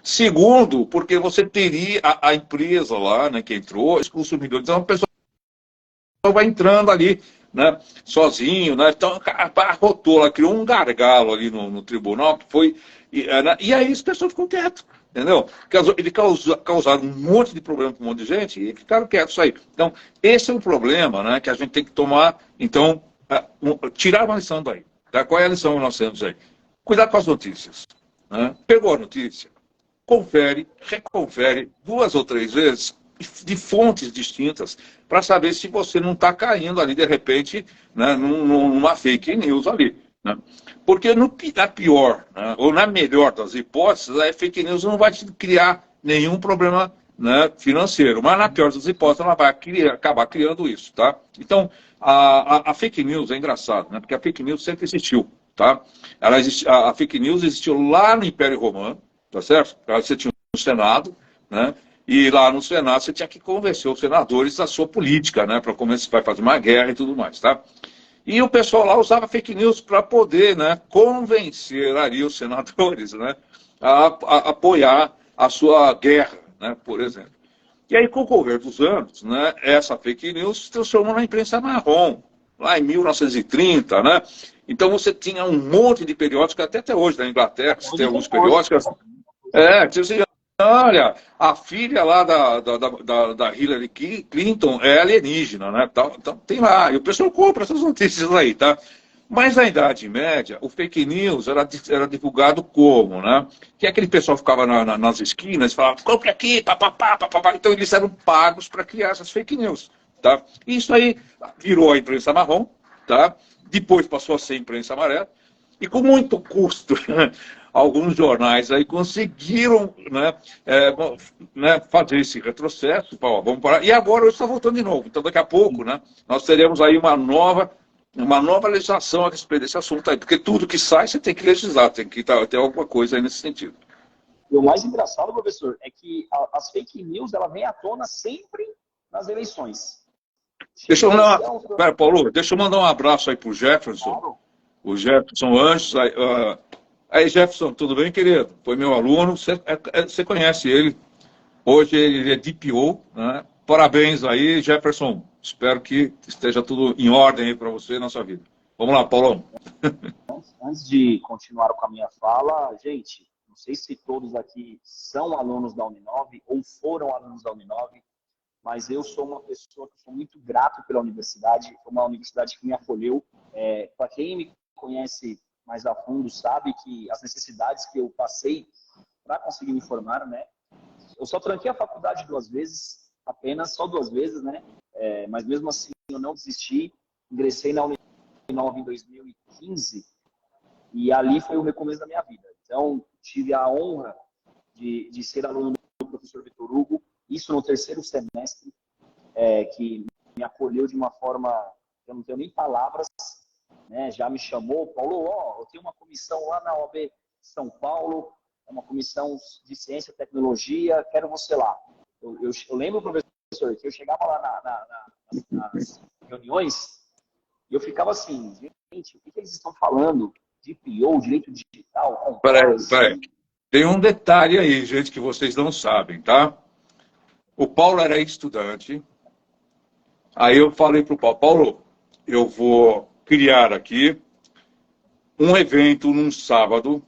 Segundo, porque você teria a empresa lá, né, que entrou, os consumidores, então a pessoa vai entrando ali, né, sozinho, né? Então, arrotou, ela criou um gargalo ali no tribunal, que foi. E aí as pessoas ficam quietas. Entendeu? Ele causaram um monte de problema para um monte de gente e ficaram quietos aí. Então, esse é um problema, né, que a gente tem que tomar. Então, tirar uma lição daí. Tá? Qual é a lição que nós temos aí? Cuidar com as notícias. Né? Pegou a notícia, confere, reconfere 2 ou 3 vezes de fontes distintas para saber se você não está caindo ali, de repente, né, numa fake news ali. Né? Porque na pior, né, ou na melhor das hipóteses, a fake news não vai te criar nenhum problema, né, financeiro, mas na pior das hipóteses ela vai acabar criando isso. Tá? Então, a fake news é engraçado, né, porque a fake news sempre existiu. Tá? A fake news existiu lá no Império Romano, tá certo? Você tinha o Senado, né? E lá no Senado você tinha que convencer os senadores da sua política, né? Para como você vai fazer uma guerra e tudo mais, tá? E o pessoal lá usava fake news para poder, né, convencer ali os senadores, né, a apoiar a sua guerra, né, por exemplo. E aí, com o correr dos anos, né, essa fake news se transformou na imprensa marrom, lá em 1930, né? Então você tinha um monte de periódicos, até hoje na Inglaterra, você tem alguns periódicos. Olha, a filha lá da Hillary Clinton é alienígena, né? Então tem lá, e o pessoal compra essas notícias aí, tá? Mas na Idade Média, o fake news era divulgado como, né? Que aquele pessoal ficava nas esquinas e falava, compre aqui, papapá, papapá. Então eles eram pagos para criar essas fake news. Tá? Isso aí virou a imprensa marrom, tá? Depois passou a ser imprensa amarela, e com muito custo, alguns jornais aí conseguiram, fazer esse retrocesso, vamos parar, e agora hoje está voltando de novo. Então, daqui a pouco, né, nós teremos aí uma nova legislação a respeito desse assunto aí, porque tudo que sai você tem que legislar, tem que ter alguma coisa aí nesse sentido. E o mais engraçado, professor, é que as fake news ela vem à tona sempre nas eleições. Deixa eu mandar Pera, Paulo, deixa eu mandar um abraço aí pro Jefferson. Claro. O Jefferson Anjos. Aí, Jefferson, tudo bem, querido? Foi meu aluno, você conhece ele. Hoje ele é DPO, né? Parabéns aí, Jefferson. Espero que esteja tudo em ordem aí para você na sua vida. Vamos lá, Paulão. Antes de continuar com a minha fala, gente, não sei se todos aqui são alunos da Uninove ou foram alunos da Uninove, mas eu sou uma pessoa que sou muito grato pela universidade. Foi uma universidade que me acolheu. Para quem me conhece mais a fundo sabe que as necessidades que eu passei para conseguir me formar, né? Eu só tranquei a faculdade 2 vezes, apenas, só 2 vezes, né? Mas mesmo assim eu não desisti. Ingressei na Uninove em 2015 e ali foi o recomeço da minha vida. Então, tive a honra de ser aluno do professor Vitor Hugo, isso no 3º semestre, que me acolheu de uma forma que eu não tenho nem palavras, né? Já me chamou, Paulo, eu tenho uma comissão lá na OAB São Paulo, é uma comissão de ciência e tecnologia, quero você lá. Eu lembro, professor, que eu chegava lá nas reuniões e eu ficava assim, gente, o que eles estão falando? DPO, direito digital, Peraí. Tem um detalhe aí, gente, que vocês não sabem, tá? O Paulo era estudante. Aí eu falei para o Paulo, eu vou criar aqui um evento num sábado.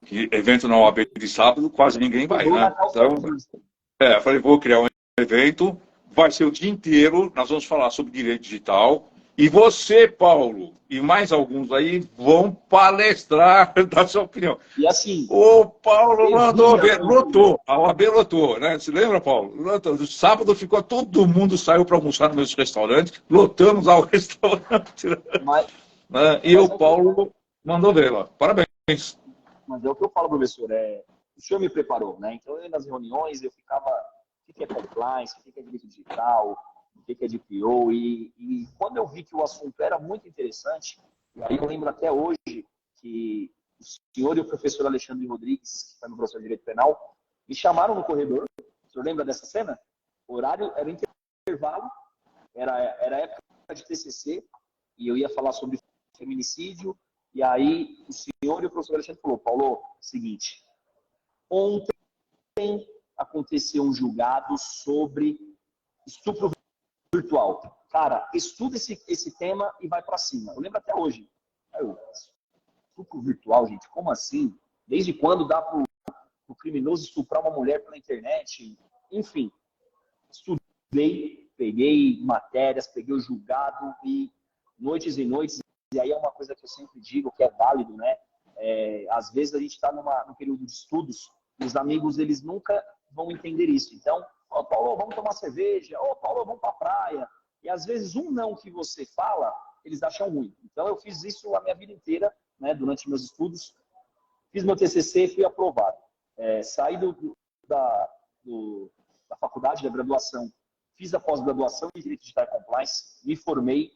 Que evento na OAB de sábado, quase ninguém vai, né? Então, eu falei, vou criar um evento, vai ser o dia inteiro, nós vamos falar sobre direito digital. E você, Paulo, e mais alguns aí, vão palestrar da sua opinião. E assim... O Paulo mandou ver, lotou, a OAB lotou, né? Você lembra, Paulo? Lotou. No sábado ficou, todo mundo saiu para almoçar no meu restaurante, lotamos ao restaurante. E o Paulo mandou ver lá. Parabéns. Mas é o que eu falo, professor, o senhor me preparou, né? Então, nas reuniões, eu ficava, o que é compliance, o que é direito digital, o que é DPO, e quando eu vi que o assunto era muito interessante, e aí eu lembro até hoje que o senhor e o professor Alexandre Rodrigues, que foi meu professor de Direito Penal, me chamaram no corredor, o senhor lembra dessa cena? O horário era intervalo, era época de TCC, e eu ia falar sobre feminicídio, e aí o senhor e o professor Alexandre falou, Paulo, seguinte, ontem aconteceu um julgado sobre estupro virtual. Cara, estuda esse tema e vai para cima. Eu lembro até hoje. Estupro virtual, gente, como assim? Desde quando dá para o criminoso estuprar uma mulher pela internet? Enfim, estudei, peguei matérias, peguei o julgado e noites e noites. E aí é uma coisa que eu sempre digo, que é válido, né? Às vezes a gente está num período de estudos e os amigos, eles nunca vão entender isso. Então, Paulo, vamos tomar cerveja. Paulo, vamos para a praia. E às vezes um não que você fala, eles acham ruim. Então eu fiz isso a minha vida inteira, né? Durante meus estudos. Fiz meu TCC e fui aprovado. Saí da faculdade, da graduação. Fiz a pós-graduação em Direito Digital e Compliance. Me formei.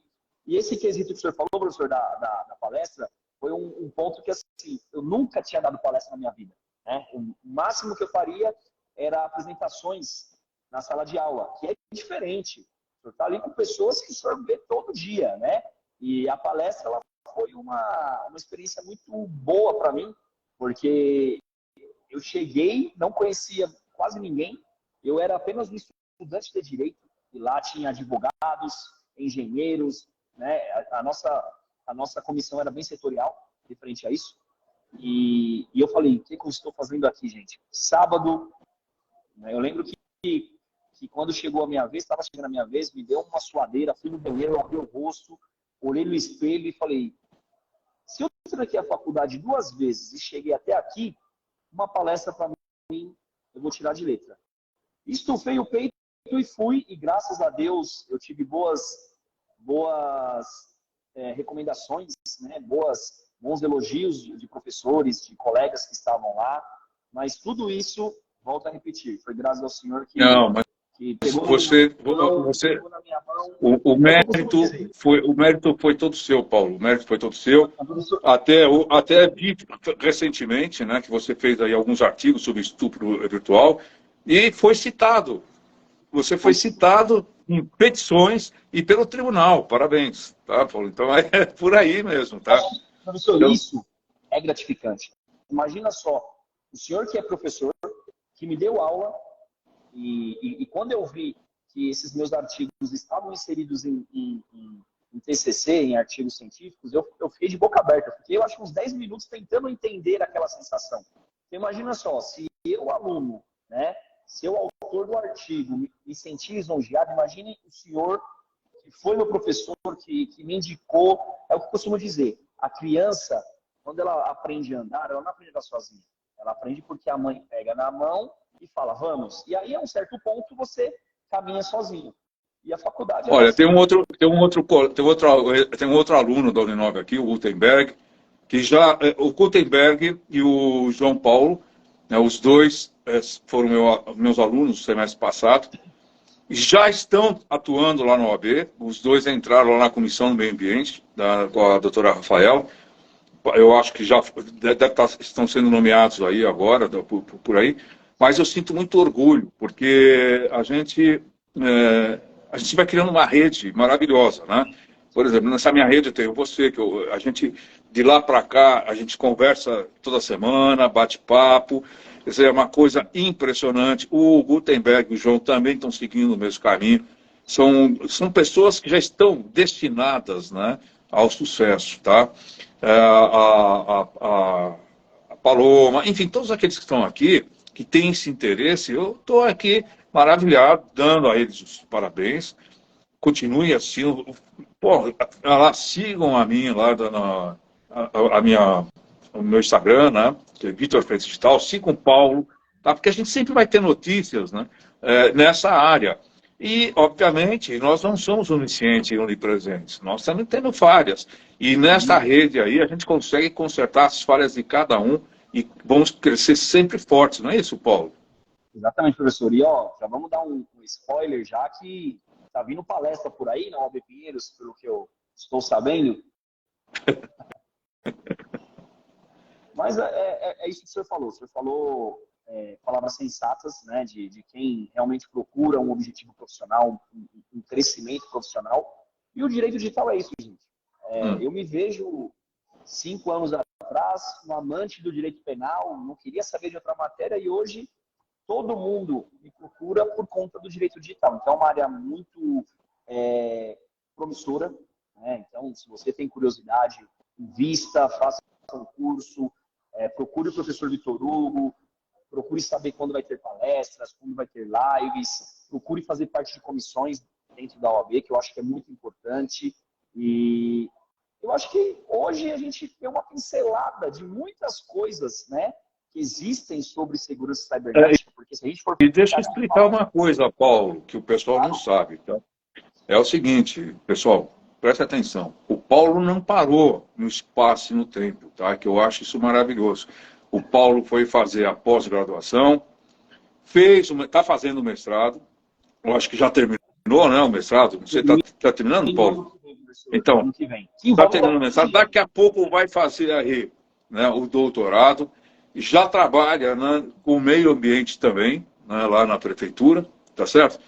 E esse quesito que o senhor falou, professor, da palestra, foi um ponto que, assim, eu nunca tinha dado palestra na minha vida, né? O máximo que eu faria era apresentações na sala de aula, que é diferente. O senhor está ali com pessoas que o senhor vê todo dia, né? E a palestra ela foi uma experiência muito boa para mim, porque eu cheguei, não conhecia quase ninguém, eu era apenas um estudante de direito, e lá tinha advogados, engenheiros, né? A nossa comissão era bem setorial, referente a isso. E eu falei, o que eu estou fazendo aqui, gente? Sábado, né? Eu lembro que quando chegou a minha vez, estava chegando a minha vez, me deu uma suadeira, fui no banheiro, abri o rosto, olhei no espelho e falei, se eu tranquei a faculdade 2 vezes e cheguei até aqui, uma palestra para mim, eu vou tirar de letra. Estufei o peito e fui, e graças a Deus eu tive boas recomendações, né? Bons elogios de professores, de colegas que estavam lá, mas tudo isso, volto a repetir, foi graças ao Senhor Não, mas que pegou você, pegou na minha mão. o É o que eu costumo mérito dizer. o mérito foi todo seu, Paulo. O mérito foi todo seu. Até vi recentemente, né, que você fez aí alguns artigos sobre estupro virtual e foi citado. Você foi citado em petições e pelo tribunal. Parabéns, tá, Paulo? Então é por aí mesmo, tá? Professor, Então, isso é gratificante. Imagina só, o senhor que é professor, que me deu aula, e quando eu vi que esses meus artigos estavam inseridos em TCC, em artigos científicos, eu fiquei de boca aberta. Fiquei, eu acho, uns 10 minutos tentando entender aquela sensação. Então, imagina só, se eu, aluno, né, se eu, autor do artigo, me senti lisonjeado, imagine o senhor que foi meu professor, que me indicou. É o que eu costumo dizer. A criança, quando ela aprende a andar, ela não aprende a andar sozinha. Ela aprende porque a mãe pega na mão e fala, vamos. E aí, a um certo ponto, você caminha sozinho. E a faculdade é olha, assim. tem um outro aluno da Uninove aqui, o Gutenberg, que já o Gutenberg e o João Paulo, né, os dois foram meus alunos no semestre passado, já estão atuando lá na OAB. Os dois entraram lá na Comissão do Meio Ambiente, com a doutora Rafael. Eu acho que já estão sendo nomeados aí agora, por aí. Mas eu sinto muito orgulho, porque a gente vai criando uma rede maravilhosa, né? Por exemplo, nessa minha rede eu tenho você, a gente, de lá para cá, a gente conversa toda semana, bate papo. Quer dizer, é uma coisa impressionante. O Gutenberg e o João também estão seguindo o mesmo caminho. São pessoas que já estão destinadas, né, ao sucesso, tá? A Paloma, enfim, todos aqueles que estão aqui, que têm esse interesse, eu estou aqui maravilhado, dando a eles os parabéns. Continue assim. Pô, lá, sigam a mim lá, o meu Instagram, né? Que é Vitor Freitas Digital. Sigam o Paulo, tá? Porque a gente sempre vai ter notícias, né? Nessa área. E, obviamente, nós não somos oniscientes e onipresentes. Nós estamos tendo falhas. E nessa rede aí, a gente consegue consertar as falhas de cada um e vamos crescer sempre fortes. Não é isso, Paulo? Exatamente, professor. E, ó, já vamos dar um spoiler já que tá vindo palestra por aí na OAB Pinheiros, pelo que eu estou sabendo. Mas é isso que o senhor falou. O senhor falou palavras sensatas, né, de quem realmente procura um objetivo profissional, um crescimento profissional. E o direito digital é isso, gente. Eu me vejo 5 anos atrás, um amante do direito penal, não queria saber de outra matéria, e hoje todo mundo me procura por conta do direito digital. Então, é uma área muito promissora, né? Então, se você tem curiosidade, invista, faça um curso, procure o professor Vitor Hugo, procure saber quando vai ter palestras, quando vai ter lives, procure fazer parte de comissões dentro da OAB, que eu acho que é muito importante. E eu acho que hoje a gente tem uma pincelada de muitas coisas, né, que existem sobre segurança cibernética, porque se a gente for... E deixa eu explicar uma coisa, Paulo, que o pessoal não Claro. sabe. Tá? É o seguinte, pessoal, preste atenção. O Paulo não parou no espaço e no tempo, tá? Que eu acho isso maravilhoso. O Paulo foi fazer a pós-graduação, está fazendo o mestrado, eu acho que já terminou, né, o mestrado? Você está terminando, Paulo? Então, está terminando o mestrado, daqui a pouco vai fazer aí, né, o doutorado, já trabalha, né, com o meio ambiente também, né, lá na prefeitura, tá certo?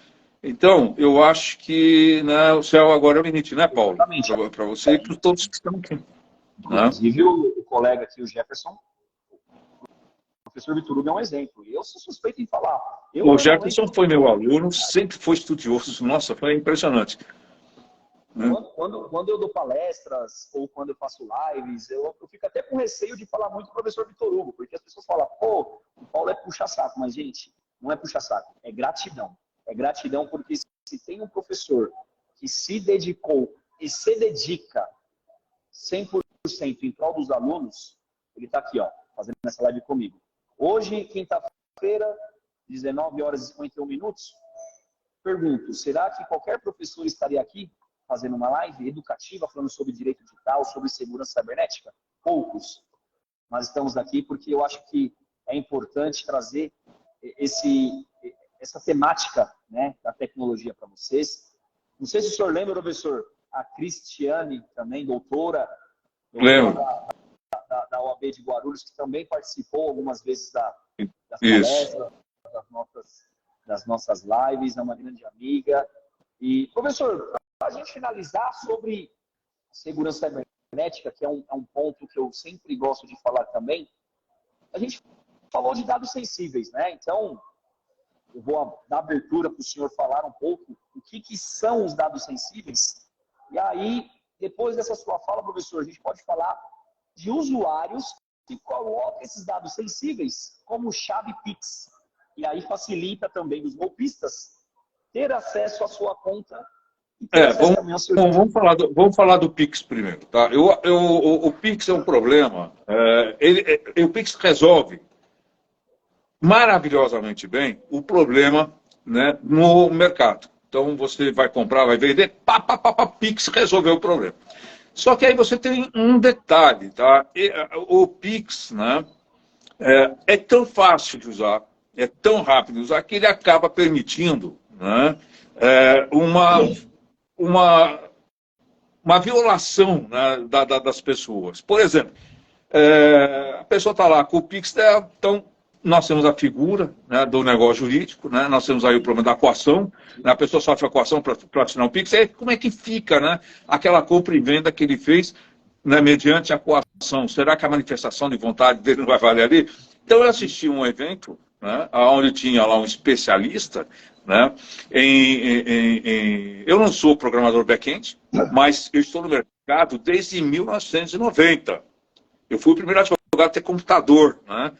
Então, eu acho que, né, o céu agora é o limite, né, Paulo? Para você e para todos que estão aqui. Inclusive, o colega aqui, o Jefferson, o professor Vitor Hugo é um exemplo. E eu sou suspeito em falar. O Jefferson foi meu aluno, sempre foi estudioso. Nossa, foi impressionante. Quando eu dou palestras ou quando eu faço lives, eu fico até com receio de falar muito com o professor Vitor Hugo, porque as pessoas falam, pô, o Paulo é puxa-saco. Mas, gente, não é puxa-saco, é gratidão. É gratidão porque se tem um professor que se dedicou e se dedica 100% em prol dos alunos, ele está aqui, ó, fazendo essa live comigo. Hoje, quinta-feira, 19 horas e 51 minutos, pergunto, será que qualquer professor estaria aqui fazendo uma live educativa, falando sobre direito digital, sobre segurança cibernética? Poucos. Nós estamos aqui porque eu acho que é importante trazer essa temática, né, da tecnologia para vocês. Não sei se o senhor lembra, professor, a Cristiane, também doutora Lembro. da OAB de Guarulhos, que também participou algumas vezes das Isso. palestras, das nossas lives, é uma grande amiga. E, professor, para a gente finalizar sobre segurança cibernética, que é um ponto que eu sempre gosto de falar também, a gente falou de dados sensíveis, né? Então, eu vou dar abertura para o senhor falar um pouco o que são os dados sensíveis. E aí, depois dessa sua fala, professor, a gente pode falar de usuários que colocam esses dados sensíveis como chave Pix. E aí facilita também os golpistas ter acesso à sua conta. Vamos falar do Pix primeiro. Tá? O Pix é um problema. O Pix resolve maravilhosamente bem o problema, né, no mercado. Então você vai comprar, vai vender, Pix resolveu o problema. Só que aí você tem um detalhe, tá? O Pix, né, é tão fácil de usar, é tão rápido de usar, que ele acaba permitindo, né, uma violação, né, das pessoas. Por exemplo, a pessoa está lá com o Pix dela, então nós temos a figura, né, do negócio jurídico, né, nós temos aí o problema da coação, né, a pessoa sofre a coação para assinar o Pix, aí como é que fica, né, aquela compra e venda que ele fez, né, mediante a coação? Será que a manifestação de vontade dele não vai valer ali? Então eu assisti um evento, né, onde tinha lá um especialista, né, eu não sou programador back-end, mas eu estou no mercado desde 1990. Eu fui o primeiro advogado a ter computador, né?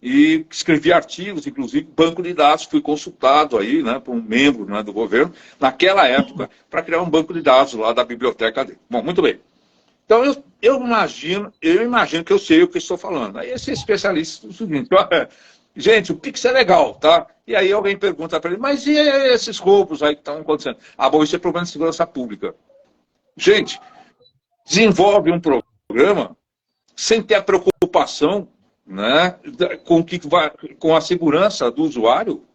E escrevi artigos, inclusive banco de dados, fui consultado aí, né, por um membro, né, do governo, naquela época, para criar um banco de dados lá da biblioteca dele. Bom, muito bem. Então, eu imagino que eu sei o que estou falando. Aí esse especialista diz o seguinte: gente, o Pix é legal, tá? E aí alguém pergunta para ele, mas e esses roubos aí que estão acontecendo? Ah, bom, isso é problema de segurança pública. Gente, desenvolve um programa sem ter a preocupação, né, com a segurança do usuário.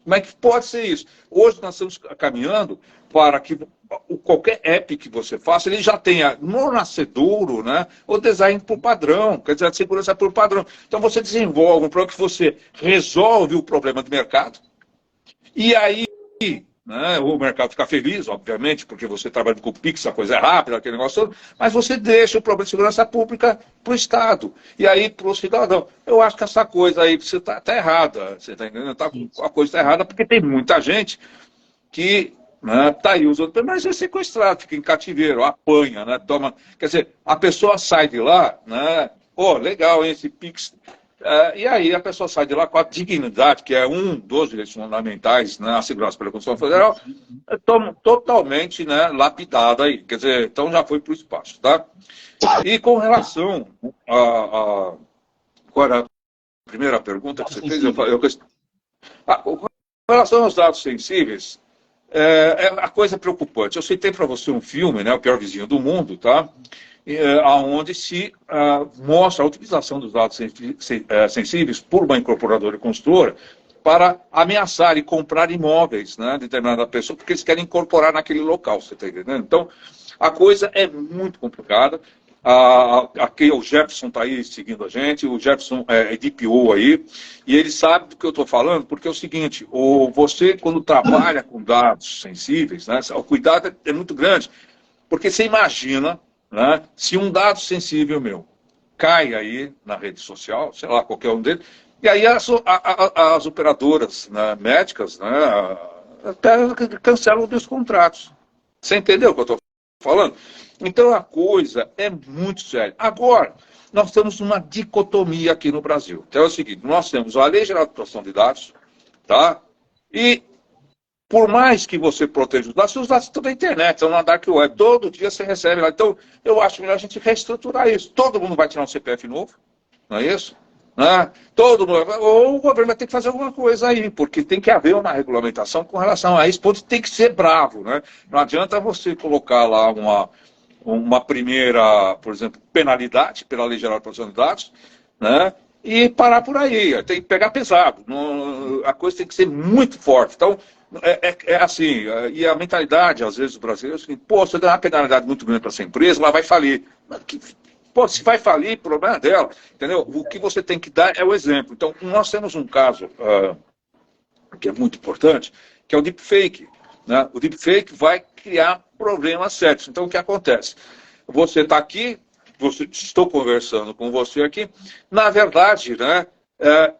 Como é que pode ser isso? Hoje nós estamos caminhando para que qualquer app que você faça, ele já tenha no nascedouro, né, o design por padrão, quer dizer, a segurança por padrão. Então você desenvolve um programa que você resolve o problema do mercado, e aí, né, o mercado fica feliz, obviamente, porque você trabalha com o Pix, a coisa é rápida, aquele negócio todo, mas você deixa o problema de segurança pública para o Estado. E aí, para o cidadão. Eu acho que essa coisa aí você está errada. Você está entendendo? A coisa está errada porque tem muita gente que está aí usando, mas é sequestrado, fica em cativeiro, apanha, né, toma. Quer dizer, a pessoa sai de lá, né? Legal, hein, esse Pix. E aí a pessoa sai de lá com a dignidade, que é um dos direitos fundamentais, né, assegurados pela Constituição Federal, totalmente, né, lapidada aí. Quer dizer, então já foi para o espaço, tá? E com relação agora, a primeira pergunta que você fez, com relação aos dados sensíveis, a coisa preocupante. Eu citei para você um filme, né, O Pior Vizinho do Mundo, tá? Onde se mostra a utilização dos dados sensíveis por uma incorporadora e construtora para ameaçar e comprar imóveis, né, de determinada pessoa, porque eles querem incorporar naquele local, você está entendendo? Então, a coisa é muito complicada. Aqui o Jefferson está aí seguindo a gente, o Jefferson é DPO aí, e ele sabe do que eu estou falando, porque é o seguinte: você, quando trabalha com dados sensíveis, né, o cuidado é muito grande, porque você imagina, né, se um dado sensível meu cai aí na rede social, sei lá, qualquer um deles, e aí as operadoras, né, médicas, né, até cancelam os contratos. Você entendeu o que eu estou falando? Então a coisa é muito séria. Agora, nós temos uma dicotomia aqui no Brasil. Então é o seguinte: nós temos a Lei Geral de Proteção de Dados, tá? E por mais que você proteja os dados estão na internet, estão na dark web, todo dia você recebe lá. Então, eu acho melhor a gente reestruturar isso. Todo mundo vai tirar um CPF novo, não é isso? né? Todo mundo, ou o governo vai ter que fazer alguma coisa aí, porque tem que haver uma regulamentação com relação a isso, ponto tem que ser bravo, né? Não adianta você colocar lá uma primeira, por exemplo, penalidade pela Lei Geral de Proteção de Dados, né? E parar por aí, tem que pegar pesado, a coisa tem que ser muito forte. Então, é assim, e a mentalidade, às vezes, do brasileiro é o seguinte, pô, você dá uma penalidade muito grande para essa empresa, ela vai falir. Mas pô, se vai falir, o problema é dela, entendeu? O que você tem que dar é o exemplo. Então, nós temos um caso que é muito importante, que é o deepfake, né? O deepfake vai criar problemas sérios. Então, o que acontece? Você está aqui, estou conversando com você aqui, na verdade, né,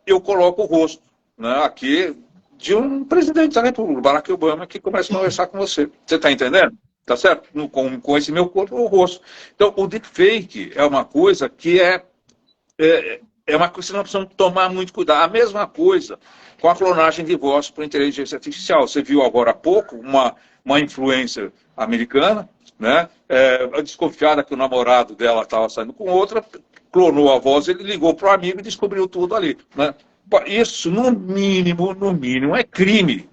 eu coloco o rosto, né, aqui de um presidente da República, Barack Obama, que começa a conversar com você. Você está entendendo? Tá certo? Com esse meu corpo, o rosto. Então, o deepfake é uma coisa que é uma coisa que nós precisamos tomar muito cuidado. A mesma coisa com a clonagem de voz por inteligência artificial. Você viu agora há pouco uma influencer americana, né, desconfiada que o namorado dela estava saindo com outra, clonou a voz, ele ligou para o amigo e descobriu tudo ali. Né? Isso, no mínimo, é crime,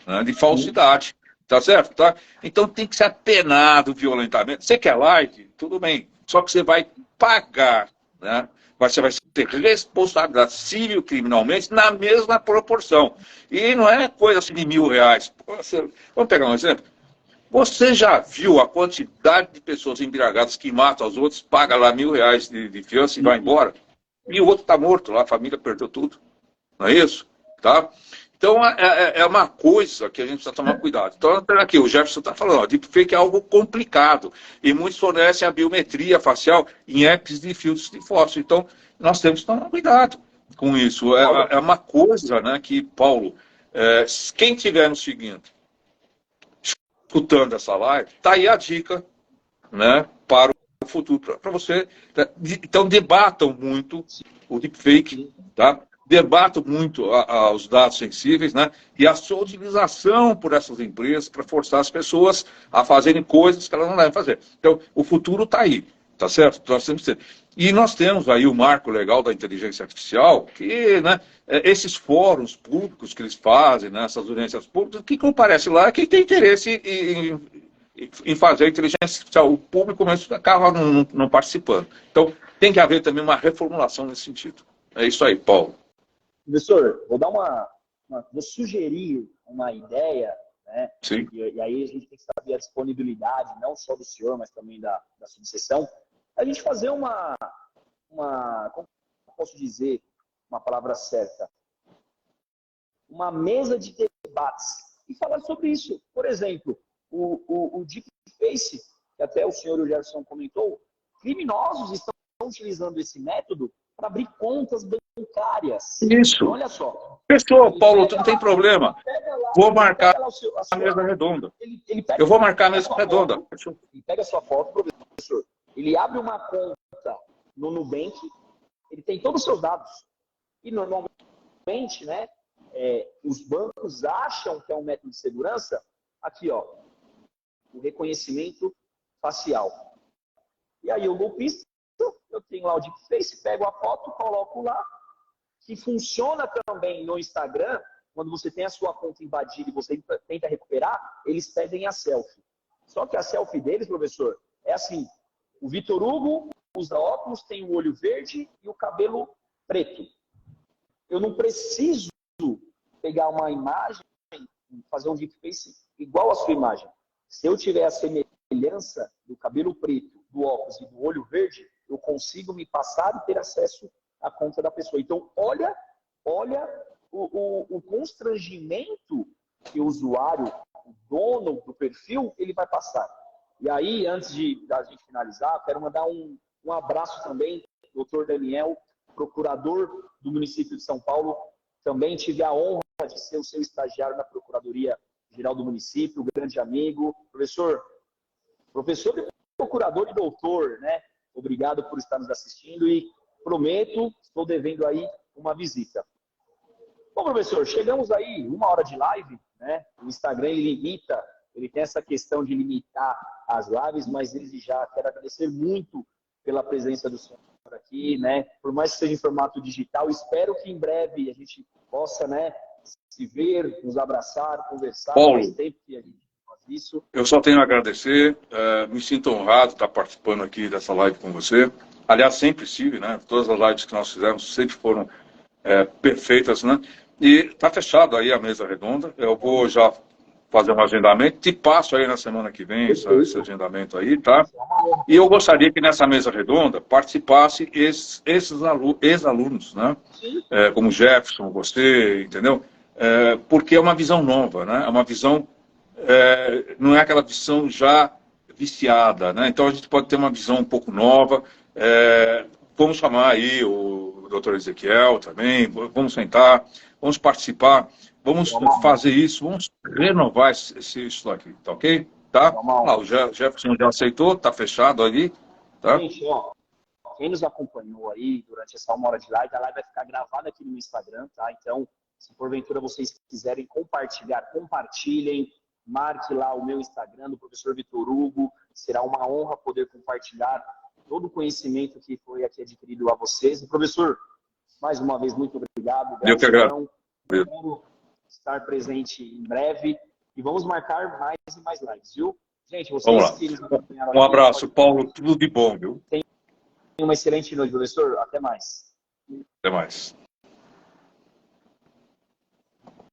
né, de falsidade. Tá certo? Tá? Então tem que ser apenado violentamente. Você quer like? Tudo bem. Só que você vai pagar, né? Você vai ter responsabilidade civil criminalmente na mesma proporção. E não é coisa assim de R$1.000. Vamos pegar um exemplo. Você já viu a quantidade de pessoas embriagadas que matam os outros, paga lá R$1.000 de fiança e vai embora? E o outro está morto lá, a família perdeu tudo. Não é isso? Tá? Então, é uma coisa que a gente precisa tomar cuidado. Então, aqui, o Jefferson está falando, ó, deepfake é algo complicado. E muitos fornecem a biometria facial em apps de filtros de fósforo. Então, nós temos que tomar cuidado com isso. É uma coisa, né, que, Paulo, quem estiver nos seguindo, escutando essa live, está aí a dica, né, para o futuro, para você. Então, debatam muito o deepfake, tá? Debato muito os dados sensíveis, né? E a sua utilização por essas empresas para forçar as pessoas a fazerem coisas que elas não devem fazer. Então, o futuro está aí, tá certo? Nós temos que ter. E nós temos aí o marco legal da inteligência artificial, que, né, esses fóruns públicos que eles fazem, né, essas audiências públicas, que comparece lá, quem tem interesse em fazer a inteligência artificial. O público mesmo acaba não participando. Então, tem que haver também uma reformulação nesse sentido. É isso aí, Paulo. Professor, vou sugerir uma ideia, né? Sim. E aí a gente tem que saber a disponibilidade, não só do senhor, mas também da subseção. A gente fazer como posso dizer uma palavra certa? Uma mesa de debates e falar sobre isso. Por exemplo, o Deepface, que até o senhor e o Gerson comentou, criminosos estão utilizando esse método para abrir contas bancárias. Isso. Então, olha só. Fechou, Paulo, não tem problema. Vou marcar a mesa redonda. Eu vou marcar a mesa redonda. Ele pega a sua foto, professor. Ele abre uma conta no Nubank, ele tem todos os seus dados. E normalmente, né, os bancos acham que é um método de segurança. Aqui, ó, o reconhecimento facial. E aí o golpista, eu tenho lá o Deepface, pego a foto, coloco lá, que funciona também no Instagram, quando você tem a sua conta invadida e você tenta recuperar, eles pedem a selfie. Só que a selfie deles, professor, é assim, o Vitor Hugo usa óculos, tem o olho verde e o cabelo preto. Eu não preciso pegar uma imagem, fazer um Deepface igual à sua imagem. Se eu tiver a semelhança do cabelo preto, do óculos e do olho verde, eu consigo me passar e ter acesso à conta da pessoa. Então, olha o constrangimento que o usuário, o dono do perfil, ele vai passar. E aí, antes da gente finalizar, quero mandar um abraço também, doutor Daniel, procurador do município de São Paulo. Também tive a honra de ser o seu estagiário na Procuradoria-Geral do município, grande amigo. Professor e procurador e doutor, né? Obrigado por estar nos assistindo e prometo, estou devendo aí uma visita. Bom, professor, chegamos aí 1 hora de live, né? O Instagram ele tem essa questão de limitar as lives, mas desde já quero agradecer muito pela presença do senhor aqui. aqui, né? Por mais que seja em formato digital, espero que em breve a gente possa, né, se ver, nos abraçar, conversar. Paulo, Faz tempo que a gente faz isso. eu só tenho a agradecer, me sinto honrado de estar participando aqui dessa live com você. Aliás, sempre estive, né? Todas as lives que nós fizemos sempre foram perfeitas, né? E está fechado aí a mesa redonda. Eu vou já fazer um agendamento, te passo aí na semana que vem esse agendamento aí, tá? E eu gostaria que nessa mesa redonda participasse esses ex-alunos, né? Como Jefferson, você, entendeu? Porque é uma visão nova, né? É uma visão, não é aquela visão já viciada, né? Então a gente pode ter uma visão um pouco nova. Vamos chamar aí o doutor Ezequiel também, vamos sentar, vamos participar, vamos fazer isso, vamos renovar isso aqui, tá ok? Tá? O Jefferson já aceitou, tá fechado ali, tá? Gente, ó, quem nos acompanhou aí durante essa 1 hora de live, a live vai ficar gravada aqui no meu Instagram, tá? Então, se porventura vocês quiserem compartilhar, compartilhem, marque lá o meu Instagram do professor Vitor Hugo, será uma honra poder compartilhar todo o conhecimento que foi aqui adquirido a vocês. E, professor, mais uma vez, muito obrigado. Eu que agradeço. Espero estar presente em breve e vamos marcar mais e mais lives, viu? Gente, vocês que nos acompanharam. Um abraço, Paulo. Tudo de bom, viu? Tenham uma excelente noite, professor. Até mais. Até mais.